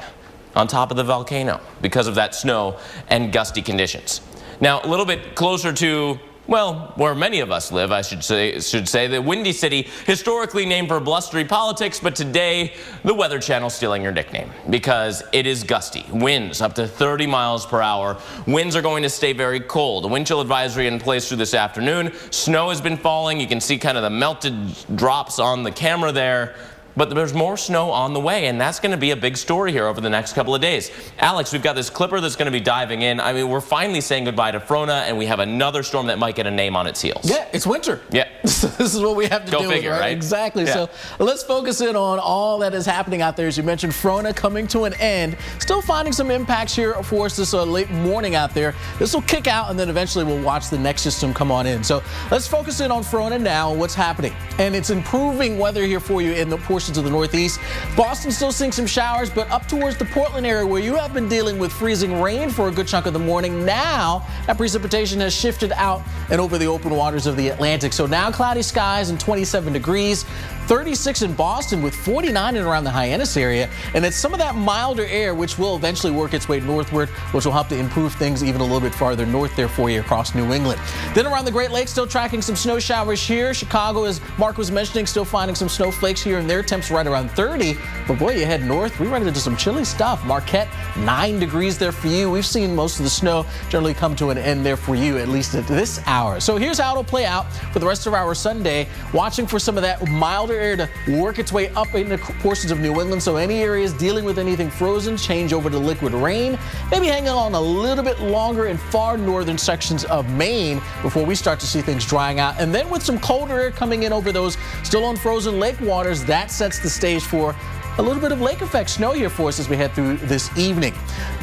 on top of the volcano because of that snow and gusty conditions. Now, a little bit closer to, well, where many of us live, I should say, the Windy City, historically named for blustery politics, but today, the Weather Channel stealing your nickname because it is gusty. Winds up to 30 miles per hour. Winds are going to stay very cold. A wind chill advisory in place through this afternoon. Snow has been falling. You can see kind of the melted drops on the camera there. But there's more snow on the way, and that's going to be a big story here over the next couple of days. Alex, we've got this clipper that's going to be diving in. I mean, we're finally saying goodbye to Frona, and we have another storm that might get a name on its heels. Yeah, it's winter. Yeah. This is what we have to Go figure, with, right? Exactly. Yeah. So let's focus in on all that is happening out there. As you mentioned, Frona coming to an end. Still finding some impacts here for us this late morning out there. This will kick out, and then eventually we'll watch the next system come on in. So let's focus in on Frona now and what's happening. And it's improving weather here for you in the portions of the Northeast. Boston still seeing some showers, but up towards the Portland area where you have been dealing with freezing rain for a good chunk of the morning. Now that precipitation has shifted out and over the open waters of the Atlantic. So now cloudy skies and 27 degrees. 36 in Boston with 49 in around the Hyannis area. And it's some of that milder air which will eventually work its way northward, which will help to improve things even a little bit farther north there for you across New England. Then around the Great Lakes, still tracking some snow showers here. Chicago, as Mark was mentioning, still finding some snowflakes here and there. Temps right around 30. But boy, you head north, we're ready to do some chilly stuff. Marquette, 9 degrees there for you. We've seen most of the snow generally come to an end there for you, at least at this hour. So here's how it'll play out for the rest of our Sunday. Watching for some of that milder air to work its way up into portions of New England. So any areas dealing with anything frozen, change over to liquid rain. Maybe hanging on a little bit longer in far northern sections of Maine before we start to see things drying out. And then with some colder air coming in over those still unfrozen lake waters, that sets the stage for a little bit of lake effect snow here for us as we head through this evening.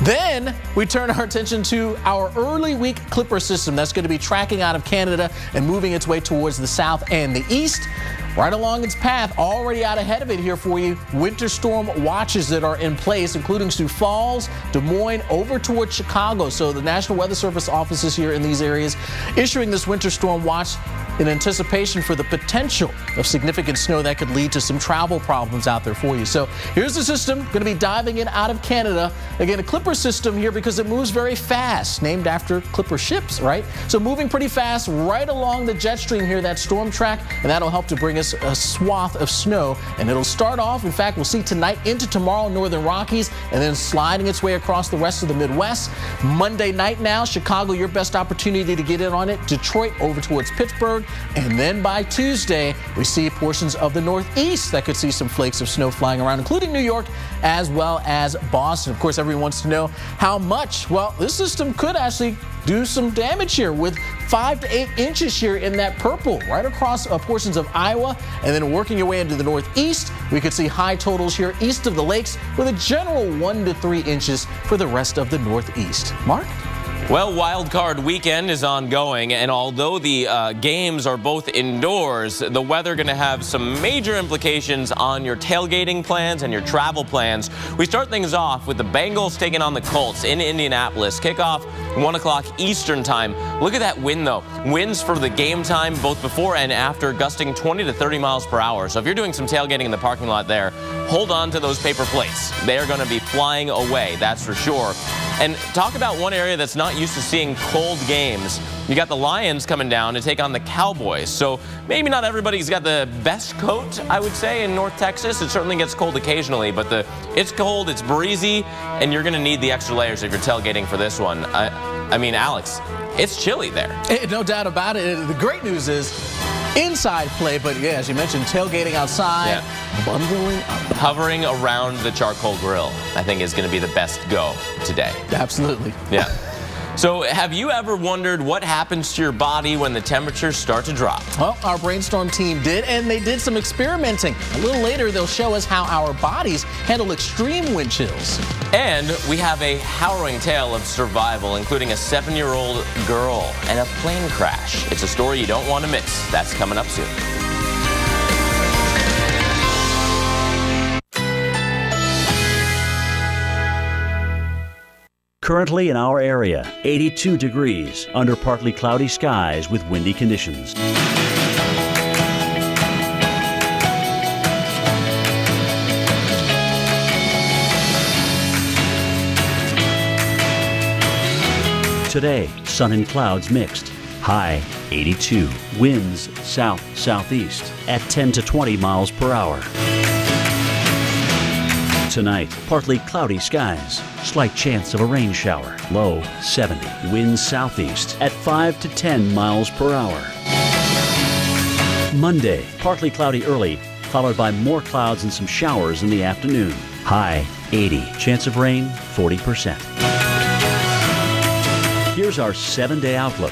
Then we turn our attention to our early week Clipper system that's going to be tracking out of Canada and moving its way towards the south and the east. Right along its path, already out ahead of it here for you, winter storm watches that are in place, including Sioux Falls, Des Moines, over towards Chicago. So the National Weather Service offices here in these areas issuing this winter storm watch in anticipation for the potential of significant snow that could lead to some travel problems out there for you. So here's the system going to be diving in out of Canada. Again, a Clipper system here because it moves very fast, named after Clipper ships, right? So moving pretty fast right along the jet stream here, that storm track, and that'll help to bring us a swath of snow. And it'll start off, in fact, we'll see tonight into tomorrow, northern Rockies, and then sliding its way across the rest of the Midwest. Monday night now, Chicago, your best opportunity to get in on it. Detroit over towards Pittsburgh. And then by Tuesday, we see portions of the Northeast that could see some flakes of snow flying around, including New York as well as Boston. Of course, everyone wants to know how much. Well, this system could actually do some damage here with 5 to 8 inches here in that purple right across portions of Iowa, and then working your way into the Northeast, we could see high totals here east of the lakes with a general 1 to 3 inches for the rest of the Northeast. Mark? Well, Wild Card weekend is ongoing, and although the games are both indoors, the weather going to have some major implications on your tailgating plans and your travel plans. We start things off with the Bengals taking on the Colts in Indianapolis. Kickoff 1 o'clock Eastern time. Look at that wind, though. Winds for the game time, both before and after, gusting 20 to 30 miles per hour. So if you're doing some tailgating in the parking lot there, hold on to those paper plates. They're going to be flying away, that's for sure. And talk about one area that's not used to seeing cold games. You got the Lions coming down to take on the Cowboys. So maybe not everybody's got the best coat, I would say, in North Texas. It certainly gets cold occasionally, but it's cold, it's breezy, and you're going to need the extra layers if you're tailgating for this one. I mean, Alex, it's chilly there. No doubt about it. The great news is inside play, but yeah, as you mentioned, tailgating outside, bundling up. Hovering around the charcoal grill, I think, is going to be the best go today. Absolutely. Yeah. So have you ever wondered what happens to your body when the temperatures start to drop? Well, our brainstorm team did, and they did some experimenting. A little later, they'll show us how our bodies handle extreme wind chills. And we have a harrowing tale of survival, including a 7-year-old girl and a plane crash. It's a story you don't want to miss. That's coming up soon. Currently in our area, 82 degrees under partly cloudy skies with windy conditions. Today, sun and clouds mixed. High 82. Winds south-southeast at 10 to 20 miles per hour. Tonight, partly cloudy skies. Slight chance of a rain shower. Low 70. Winds southeast at 5 to 10 miles per hour. Monday, partly cloudy early, followed by more clouds and some showers in the afternoon. High 80. Chance of rain 40%. Here's our 7-day outlook.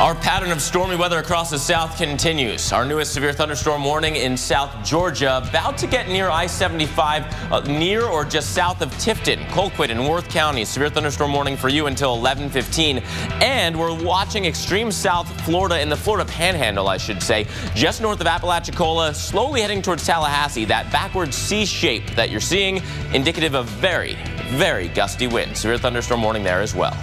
Our pattern pattern of stormy weather across the south continues. Our newest severe thunderstorm warning in South Georgia, about to get near I-75, near or just south of Tifton, Colquitt, and Worth County. Severe thunderstorm warning for you until 11:15. And we're watching extreme South Florida, in the Florida Panhandle, I should say, just north of Apalachicola, slowly heading towards Tallahassee. That backward C shape that you're seeing, indicative of very, very gusty winds. Severe thunderstorm warning there as well.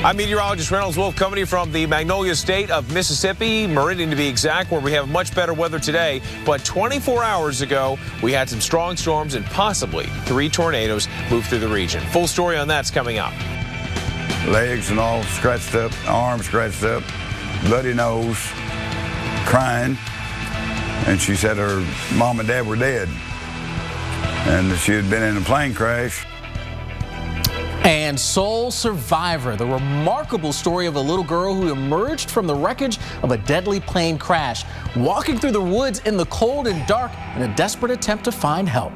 I'm meteorologist Reynolds Wolf coming to you from the Magnolia State of Mississippi, Meridian to be exact, where we have much better weather today. But 24 hours ago, we had some strong storms and possibly 3 tornadoes move through the region. Full story on that's coming up. Legs and all scratched up, arms scratched up, bloody nose, crying. And she said her mom and dad were dead. And she had been in a plane crash. And sole survivor, the remarkable story of a little girl who emerged from the wreckage of a deadly plane crash, walking through the woods in the cold and dark in a desperate attempt to find help.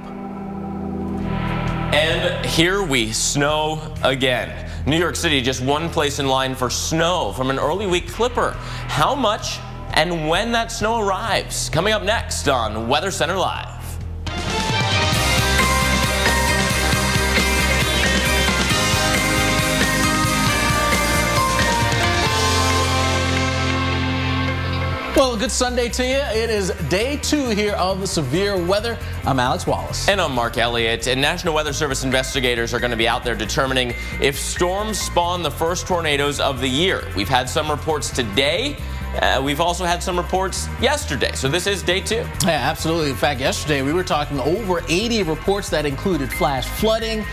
And here we snow again. New York City just one place in line for snow from an early week clipper. How much and when that snow arrives? Coming up next on Weather Center Live. Well, good Sunday to you. It is day 2 here of the severe weather. I'm Alex Wallace. And I'm Mark Elliott. And National Weather Service investigators are going to be out there determining if storms spawn the first tornadoes of the year. We've had some reports today. We've also had some reports yesterday. So this is day 2. Yeah, absolutely. In fact, yesterday we were talking over 80 reports that included flash flooding,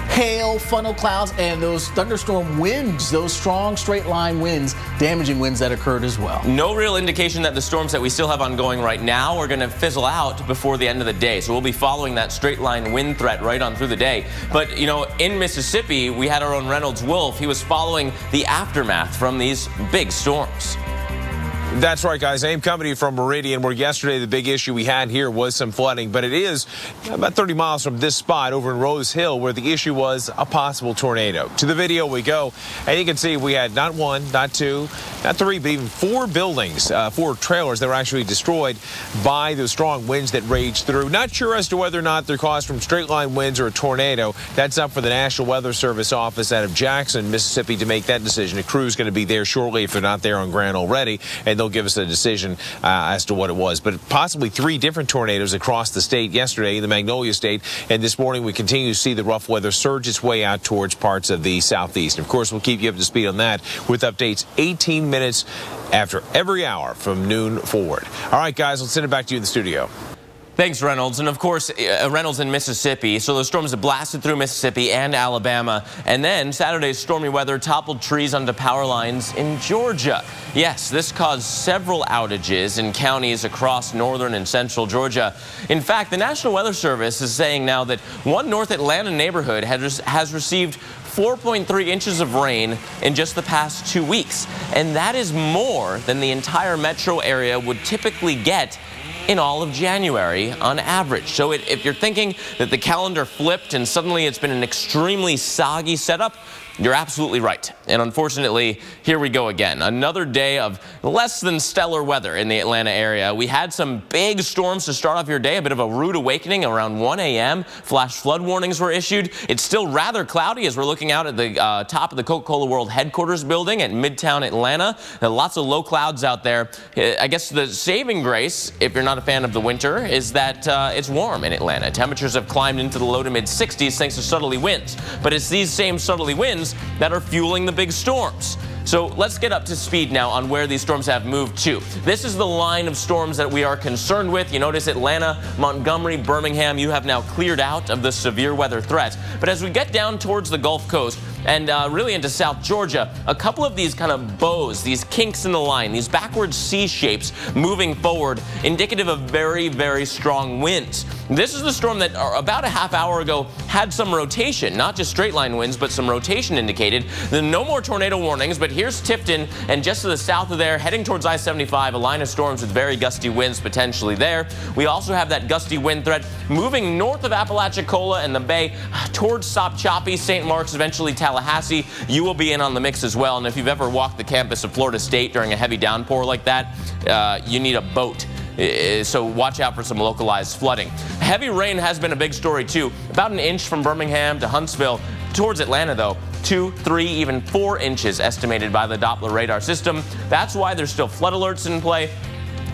hail, funnel clouds, and those thunderstorm winds, those strong straight line winds, damaging winds that occurred as well. No real indication that the storms that we still have ongoing right now are going to fizzle out before the end of the day. So we'll be following that straight line wind threat right on through the day. But, you know, in Mississippi, we had our own Reynolds Wolf. He was following the aftermath from these big storms. That's right, guys. I'm coming to you from Meridian, where yesterday the big issue we had here was some flooding. But it is about 30 miles from this spot over in Rose Hill, where the issue was a possible tornado. To the video we go, and you can see we had not 1, not 2, not 3, but even 4 buildings, 4 trailers that were actually destroyed by the strong winds that raged through. Not sure as to whether or not they're caused from straight line winds or a tornado. That's up for the National Weather Service office out of Jackson, Mississippi, to make that decision. A crew's going to be there shortly if they're not there on ground already, and they'll give us a decision as to what it was. But possibly 3 different tornadoes across the state yesterday in the Magnolia State, and this morning we continue to see the rough weather surge its way out towards parts of the southeast. Of course, we'll keep you up to speed on that with updates 18 minutes after every hour from noon forward. All right, guys, let's send it back to you in the studio. Thanks, Reynolds. And of course, Reynolds in Mississippi. So those storms have blasted through Mississippi and Alabama. And then Saturday's stormy weather toppled trees onto power lines in Georgia. Yes, this caused several outages in counties across northern and central Georgia. In fact, the National Weather Service is saying now that one North Atlanta neighborhood has received 4.3 inches of rain in just the past 2 weeks. And that is more than the entire metro area would typically get in all of January on average. So if you're thinking that the calendar flipped and suddenly it's been an extremely soggy setup, you're absolutely right. And unfortunately, here we go again. Another day of less than stellar weather in the Atlanta area. We had some big storms to start off your day, a bit of a rude awakening around 1 a.m. Flash flood warnings were issued. It's still rather cloudy as we're looking out at the top of the Coca-Cola World headquarters building at Midtown Atlanta. Lots of low clouds out there. I guess the saving grace, if you're not a fan of the winter, is that it's warm in Atlanta. Temperatures have climbed into the low to mid 60s thanks to southerly winds. But it's these same southerly winds that are fueling the big storms. So let's get up to speed now on where these storms have moved to. This is the line of storms that we are concerned with. You notice Atlanta, Montgomery, Birmingham, you have now cleared out of the severe weather threat. But as we get down towards the Gulf Coast and really into South Georgia, a couple of these kind of bows, these kinks in the line, these backward C shapes moving forward, indicative of very, very strong winds. This is the storm that about a half hour ago had some rotation, not just straight line winds, but some rotation indicated. No more tornado warnings, but here's Tifton, and just to the south of there, heading towards I-75, a line of storms with very gusty winds potentially there. We also have that gusty wind threat moving north of Apalachicola and the Bay towards Sop Choppy, St. Mark's, eventually Tallahassee. Tallahassee, you will be in on the mix as well. And if you've ever walked the campus of Florida State during a heavy downpour like that, you need a boat. So watch out for some localized flooding. Heavy rain has been a big story too. About an inch from Birmingham to Huntsville. Towards Atlanta though, 2, 3, even 4 inches estimated by the Doppler radar system. That's why there's still flood alerts in play.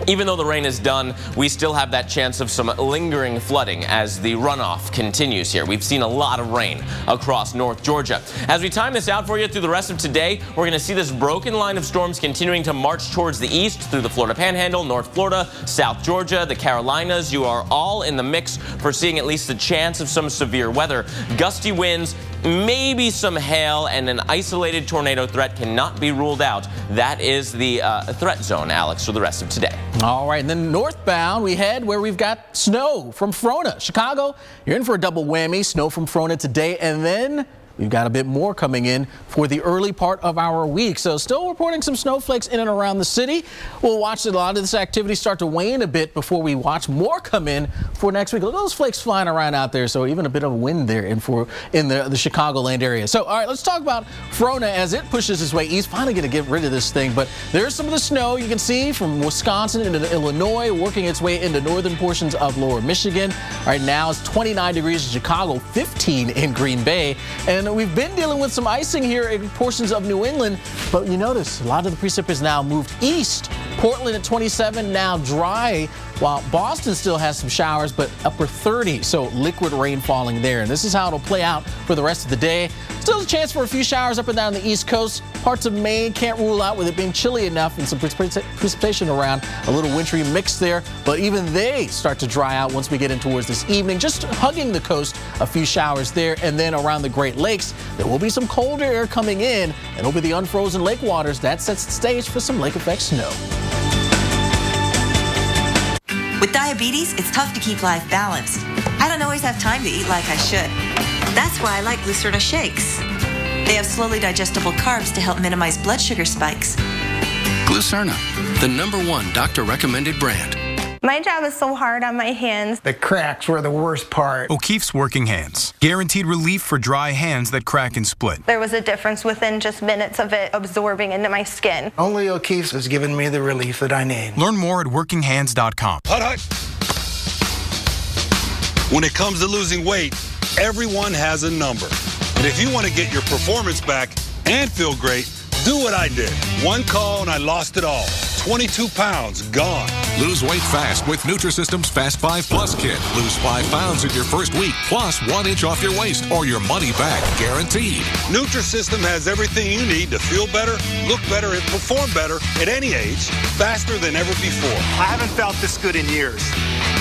Even though the rain is done, we still have that chance of some lingering flooding as the runoff continues here. We've seen a lot of rain across North Georgia. As we time this out for you through the rest of today, we're going to see this broken line of storms continuing to march towards the east through the Florida Panhandle, North Florida, South Georgia, the Carolinas. You are all in the mix for seeing at least the chance of some severe weather. Gusty winds, maybe some hail, and an isolated tornado threat cannot be ruled out. That is the threat zone, Alex, for the rest of today. All right, and then northbound we head where we've got snow from Frona. Chicago, you're in for a double whammy. Snow from Frona today, and then we've got a bit more coming in for the early part of our week. So still reporting some snowflakes in and around the city. We'll watch a lot of this activity start to wane a bit before we watch more come in for next week. Look at those flakes flying around out there. So even a bit of wind there in the Chicagoland area. So all right, let's talk about Frona as it pushes its way east. Finally going to get rid of this thing. But there's some of the snow you can see from Wisconsin into Illinois, working its way into northern portions of lower Michigan. Right now it's 29 degrees in Chicago, 15 in Green Bay. And we've been dealing with some icing here in portions of New England, but you notice a lot of the precip has now moved east. Portland at 27, now dry, while Boston still has some showers, but upper 30, so liquid rain falling there. And this is how it'll play out for the rest of the day. Still a chance for a few showers up and down the East Coast. Parts of Maine can't rule out with it being chilly enough and some precipitation around, a little wintry mix there. But even they start to dry out once we get in towards this evening. Just hugging the coast, a few showers there. And then around the Great Lakes, there will be some colder air coming in. And over the unfrozen lake waters, that sets the stage for some lake effect snow. With diabetes, it's tough to keep life balanced. I don't always have time to eat like I should. That's why I like Glucerna shakes. They have slowly digestible carbs to help minimize blood sugar spikes. Glucerna, the #1 doctor-recommended brand. My job is so hard on my hands. The cracks were the worst part. O'Keefe's Working Hands. Guaranteed relief for dry hands that crack and split. There was a difference within just minutes of it absorbing into my skin. Only O'Keefe's has given me the relief that I need. Learn more at workinghands.com. Hut, hut. When it comes to losing weight, everyone has a number. And if you want to get your performance back and feel great, do what I did. One call and I lost it all. 22 pounds gone. Lose weight fast with Nutrisystem's Fast 5 Plus kit. Lose 5 pounds in your first week, plus 1 inch off your waist or your money back, guaranteed. Nutrisystem has everything you need to feel better, look better, and perform better at any age, faster than ever before. I haven't felt this good in years.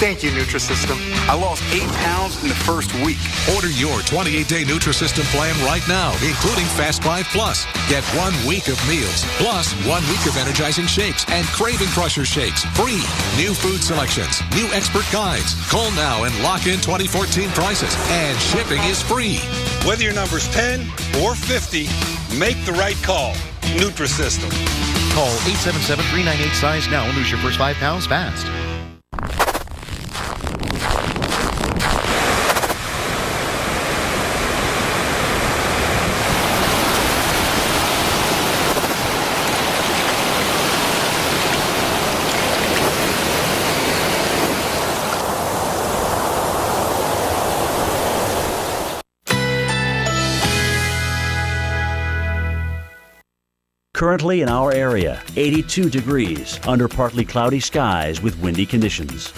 Thank you, Nutrisystem. I lost 8 pounds in the first week. Order your 28-day Nutrisystem plan right now, including Fast 5 Plus. Get 1 week of meals, plus 1 week of energizing shakes and Craving Crusher shakes, free. New food selections, new expert guides. Call now and lock in 2014 prices, and shipping is free. Whether your number's 10 or 50, make the right call. Nutrisystem. Call 877-398-SIZE now and lose your first 5 pounds fast. Currently in our area, 82 degrees under partly cloudy skies with windy conditions.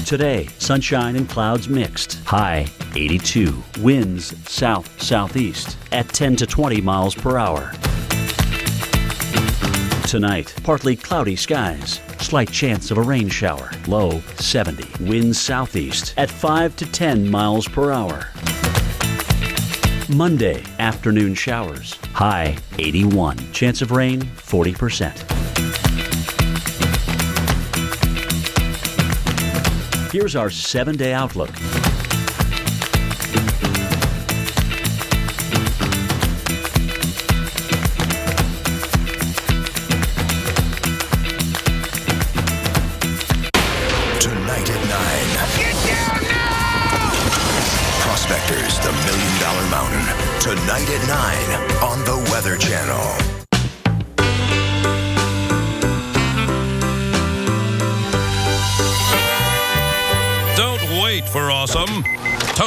Today, sunshine and clouds mixed. High 82. Winds south-southeast at 10 to 20 miles per hour. Tonight, partly cloudy skies. Slight chance of a rain shower. Low 70. Winds southeast at 5 to 10 miles per hour. Monday, afternoon showers. High 81. Chance of rain 40%. Here's our 7-day outlook.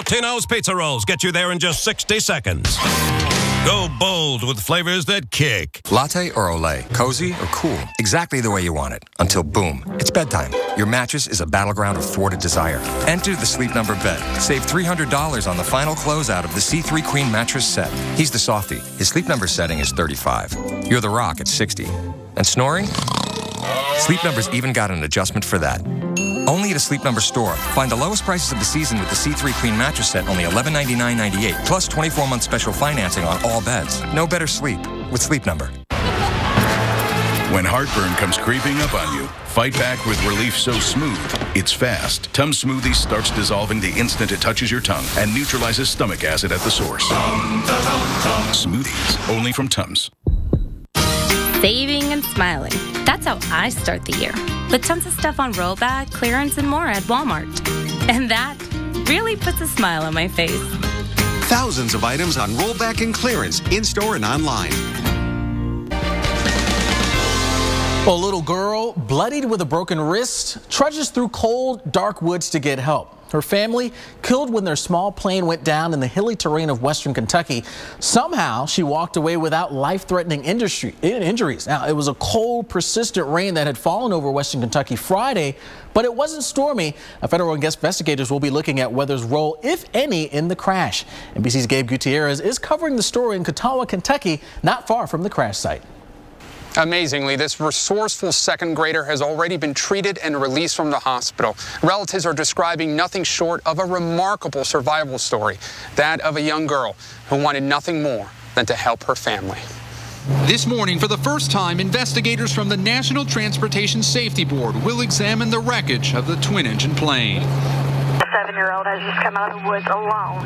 Totino's Pizza Rolls get you there in just 60 seconds. Go bold with flavors that kick. Latte or Olay, cozy or cool, exactly the way you want it. Until boom, it's bedtime. Your mattress is a battleground of thwarted desire. Enter the Sleep Number bet. Save $300 on the final closeout of the C3 Queen mattress set. He's the softie. His Sleep Number setting is 35. You're the rock at 60. And snoring? Sleep Number's even got an adjustment for that. Only at a Sleep Number store. Find the lowest prices of the season with the C3 Queen mattress set, only $1199.98, plus 24-month special financing on all beds. No better sleep with Sleep Number. When heartburn comes creeping up on you, fight back with relief so smooth, it's fast. Tums Smoothie starts dissolving the instant it touches your tongue and neutralizes stomach acid at the source. Smoothies, only from Tums. Saving and smiling. That's how I start the year. With tons of stuff on rollback, clearance, and more at Walmart. And that really puts a smile on my face. Thousands of items on rollback and clearance, in-store and online. A little girl, bloodied with a broken wrist, trudges through cold, dark woods to get help. Her family killed when their small plane went down in the hilly terrain of western Kentucky. Somehow, she walked away without life-threatening injuries. Now, it was a cold, persistent rain that had fallen over western Kentucky Friday, but it wasn't stormy. Federal investigators will be looking at weather's role, if any, in the crash. NBC's Gabe Gutierrez is covering the story in Catawba, Kentucky, not far from the crash site. Amazingly, this resourceful second grader has already been treated and released from the hospital. Relatives are describing nothing short of a remarkable survival story, that of a young girl who wanted nothing more than to help her family. This morning, for the first time, investigators from the National Transportation Safety Board will examine the wreckage of the twin-engine plane. The 7-year-old has just come out of the woods alone.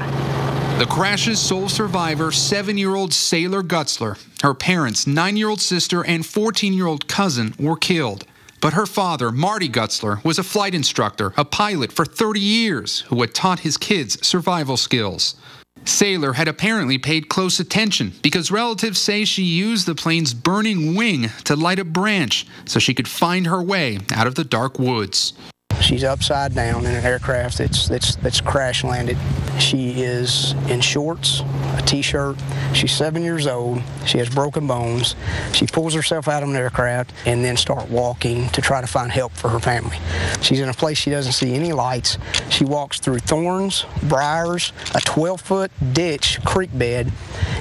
The crash's sole survivor, 7-year-old Sailor Gutzler. Her parents, 9-year-old sister and 14-year-old cousin were killed. But her father, Marty Gutzler, was a flight instructor, a pilot for 30 years, who had taught his kids survival skills. Sailor had apparently paid close attention because relatives say she used the plane's burning wing to light a branch so she could find her way out of the dark woods. She's upside down in an aircraft that's crash landed. She is in shorts, a t-shirt. She's 7 years old. She has broken bones. She pulls herself out of an aircraft and then starts walking to try to find help for her family. She's in a place she doesn't see any lights. She walks through thorns, briars, a 12-foot ditch, creek bed,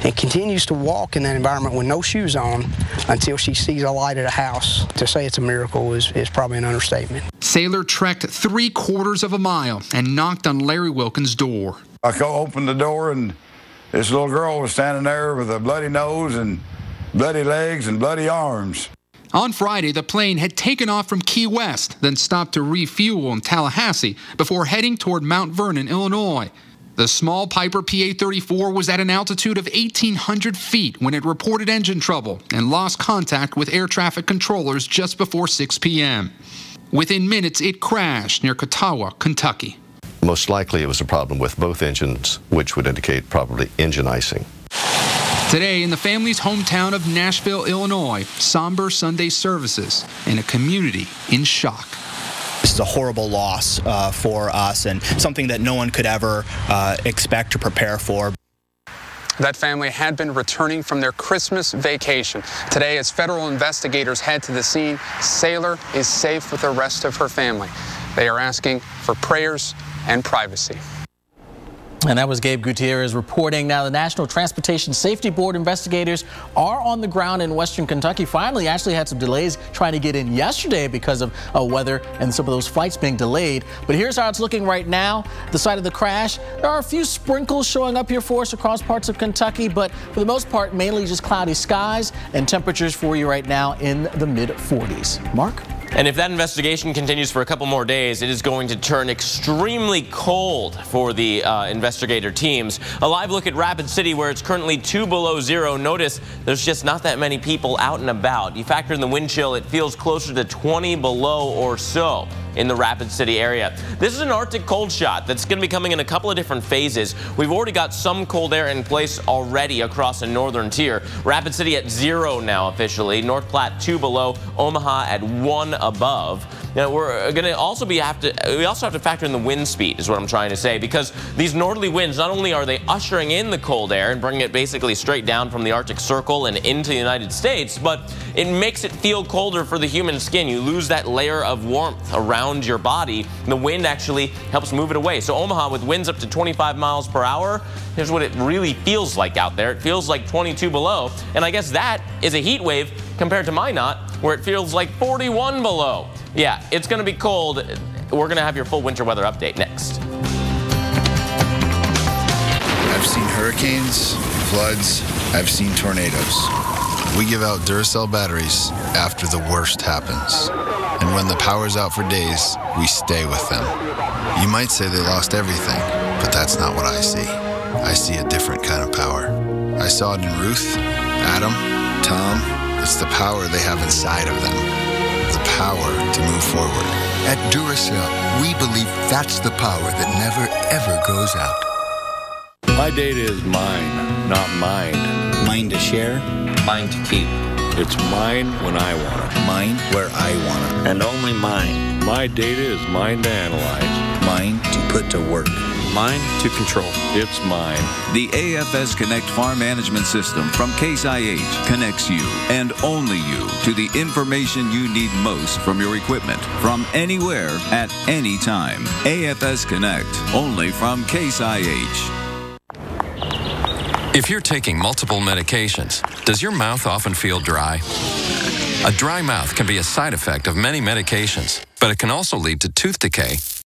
and continues to walk in that environment with no shoes on until she sees a light at a house. To say it's a miracle is probably an understatement. Sailor trekked 3/4 of a mile and knocked on Larry Wilkins' door. I opened the door and this little girl was standing there with a bloody nose and bloody legs and bloody arms. On Friday, the plane had taken off from Key West, then stopped to refuel in Tallahassee before heading toward Mount Vernon, Illinois. The small Piper PA-34 was at an altitude of 1,800 feet when it reported engine trouble and lost contact with air traffic controllers just before 6 p.m. Within minutes, it crashed near Catawba, Kentucky. Most likely it was a problem with both engines, which would indicate probably engine icing. Today, in the family's hometown of Nashville, Illinois, somber Sunday services in a community in shock. This is a horrible loss for us and something that no one could ever expect or prepare for. That family had been returning from their Christmas vacation. Today, as federal investigators head to the scene, Sailor is safe with the rest of her family. They are asking for prayers and privacy. And that was Gabe Gutierrez reporting. Now, the National Transportation Safety Board investigators are on the ground in western Kentucky. Finally, actually had some delays trying to get in yesterday because of weather and some of those flights being delayed. But here's how it's looking right now. The site of the crash, there are a few sprinkles showing up here for us across parts of Kentucky, but for the most part, mainly just cloudy skies and temperatures for you right now in the mid-40s. Mark? And if that investigation continues for a couple more days, it is going to turn extremely cold for the investigator teams. A live look at Rapid City, where it's currently 2 below zero. Notice there's just not that many people out and about. You factor in the wind chill, it feels closer to 20 below or so in the Rapid City area. This is an Arctic cold shot that's going to be coming in a couple of different phases. We've already got some cold air in place already across the northern tier. Rapid City at 0 now officially. North Platte 2 below. Omaha at 1 above. Now, we're going to also have to factor in the wind speed, is what I'm trying to say, because these northerly winds, not only are they ushering in the cold air and bringing it basically straight down from the Arctic Circle and into the United States, but it makes it feel colder for the human skin. You lose that layer of warmth around your body. The wind actually helps move it away. So Omaha, with winds up to 25 miles per hour, here's what it really feels like out there. It feels like 22 below, and I guess that is a heat wave compared to Minot, where it feels like 41 below. Yeah, it's going to be cold. We're going to have your full winter weather update next. I've seen hurricanes, floods, I've seen tornadoes. We give out Duracell batteries after the worst happens. And when the power's out for days, we stay with them. You might say they lost everything, but that's not what I see. I see a different kind of power. I saw it in Ruth, Adam, Tom. It's the power they have inside of them. The power to move forward. At Duracell, we believe that's the power that never, ever goes out. My data is mine, not mine. Mine to share, mine to keep. It's mine when I want it. Mine where I want it. And only mine. My data is mine to analyze. Mine to put to work. Mine to control. It's mine. The AFS Connect Farm Management System from Case IH connects you, and only you, to the information you need most from your equipment, from anywhere, at any time. AFS Connect, only from Case IH. If you're taking multiple medications, does your mouth often feel dry? A dry mouth can be a side effect of many medications, but it can also lead to tooth decay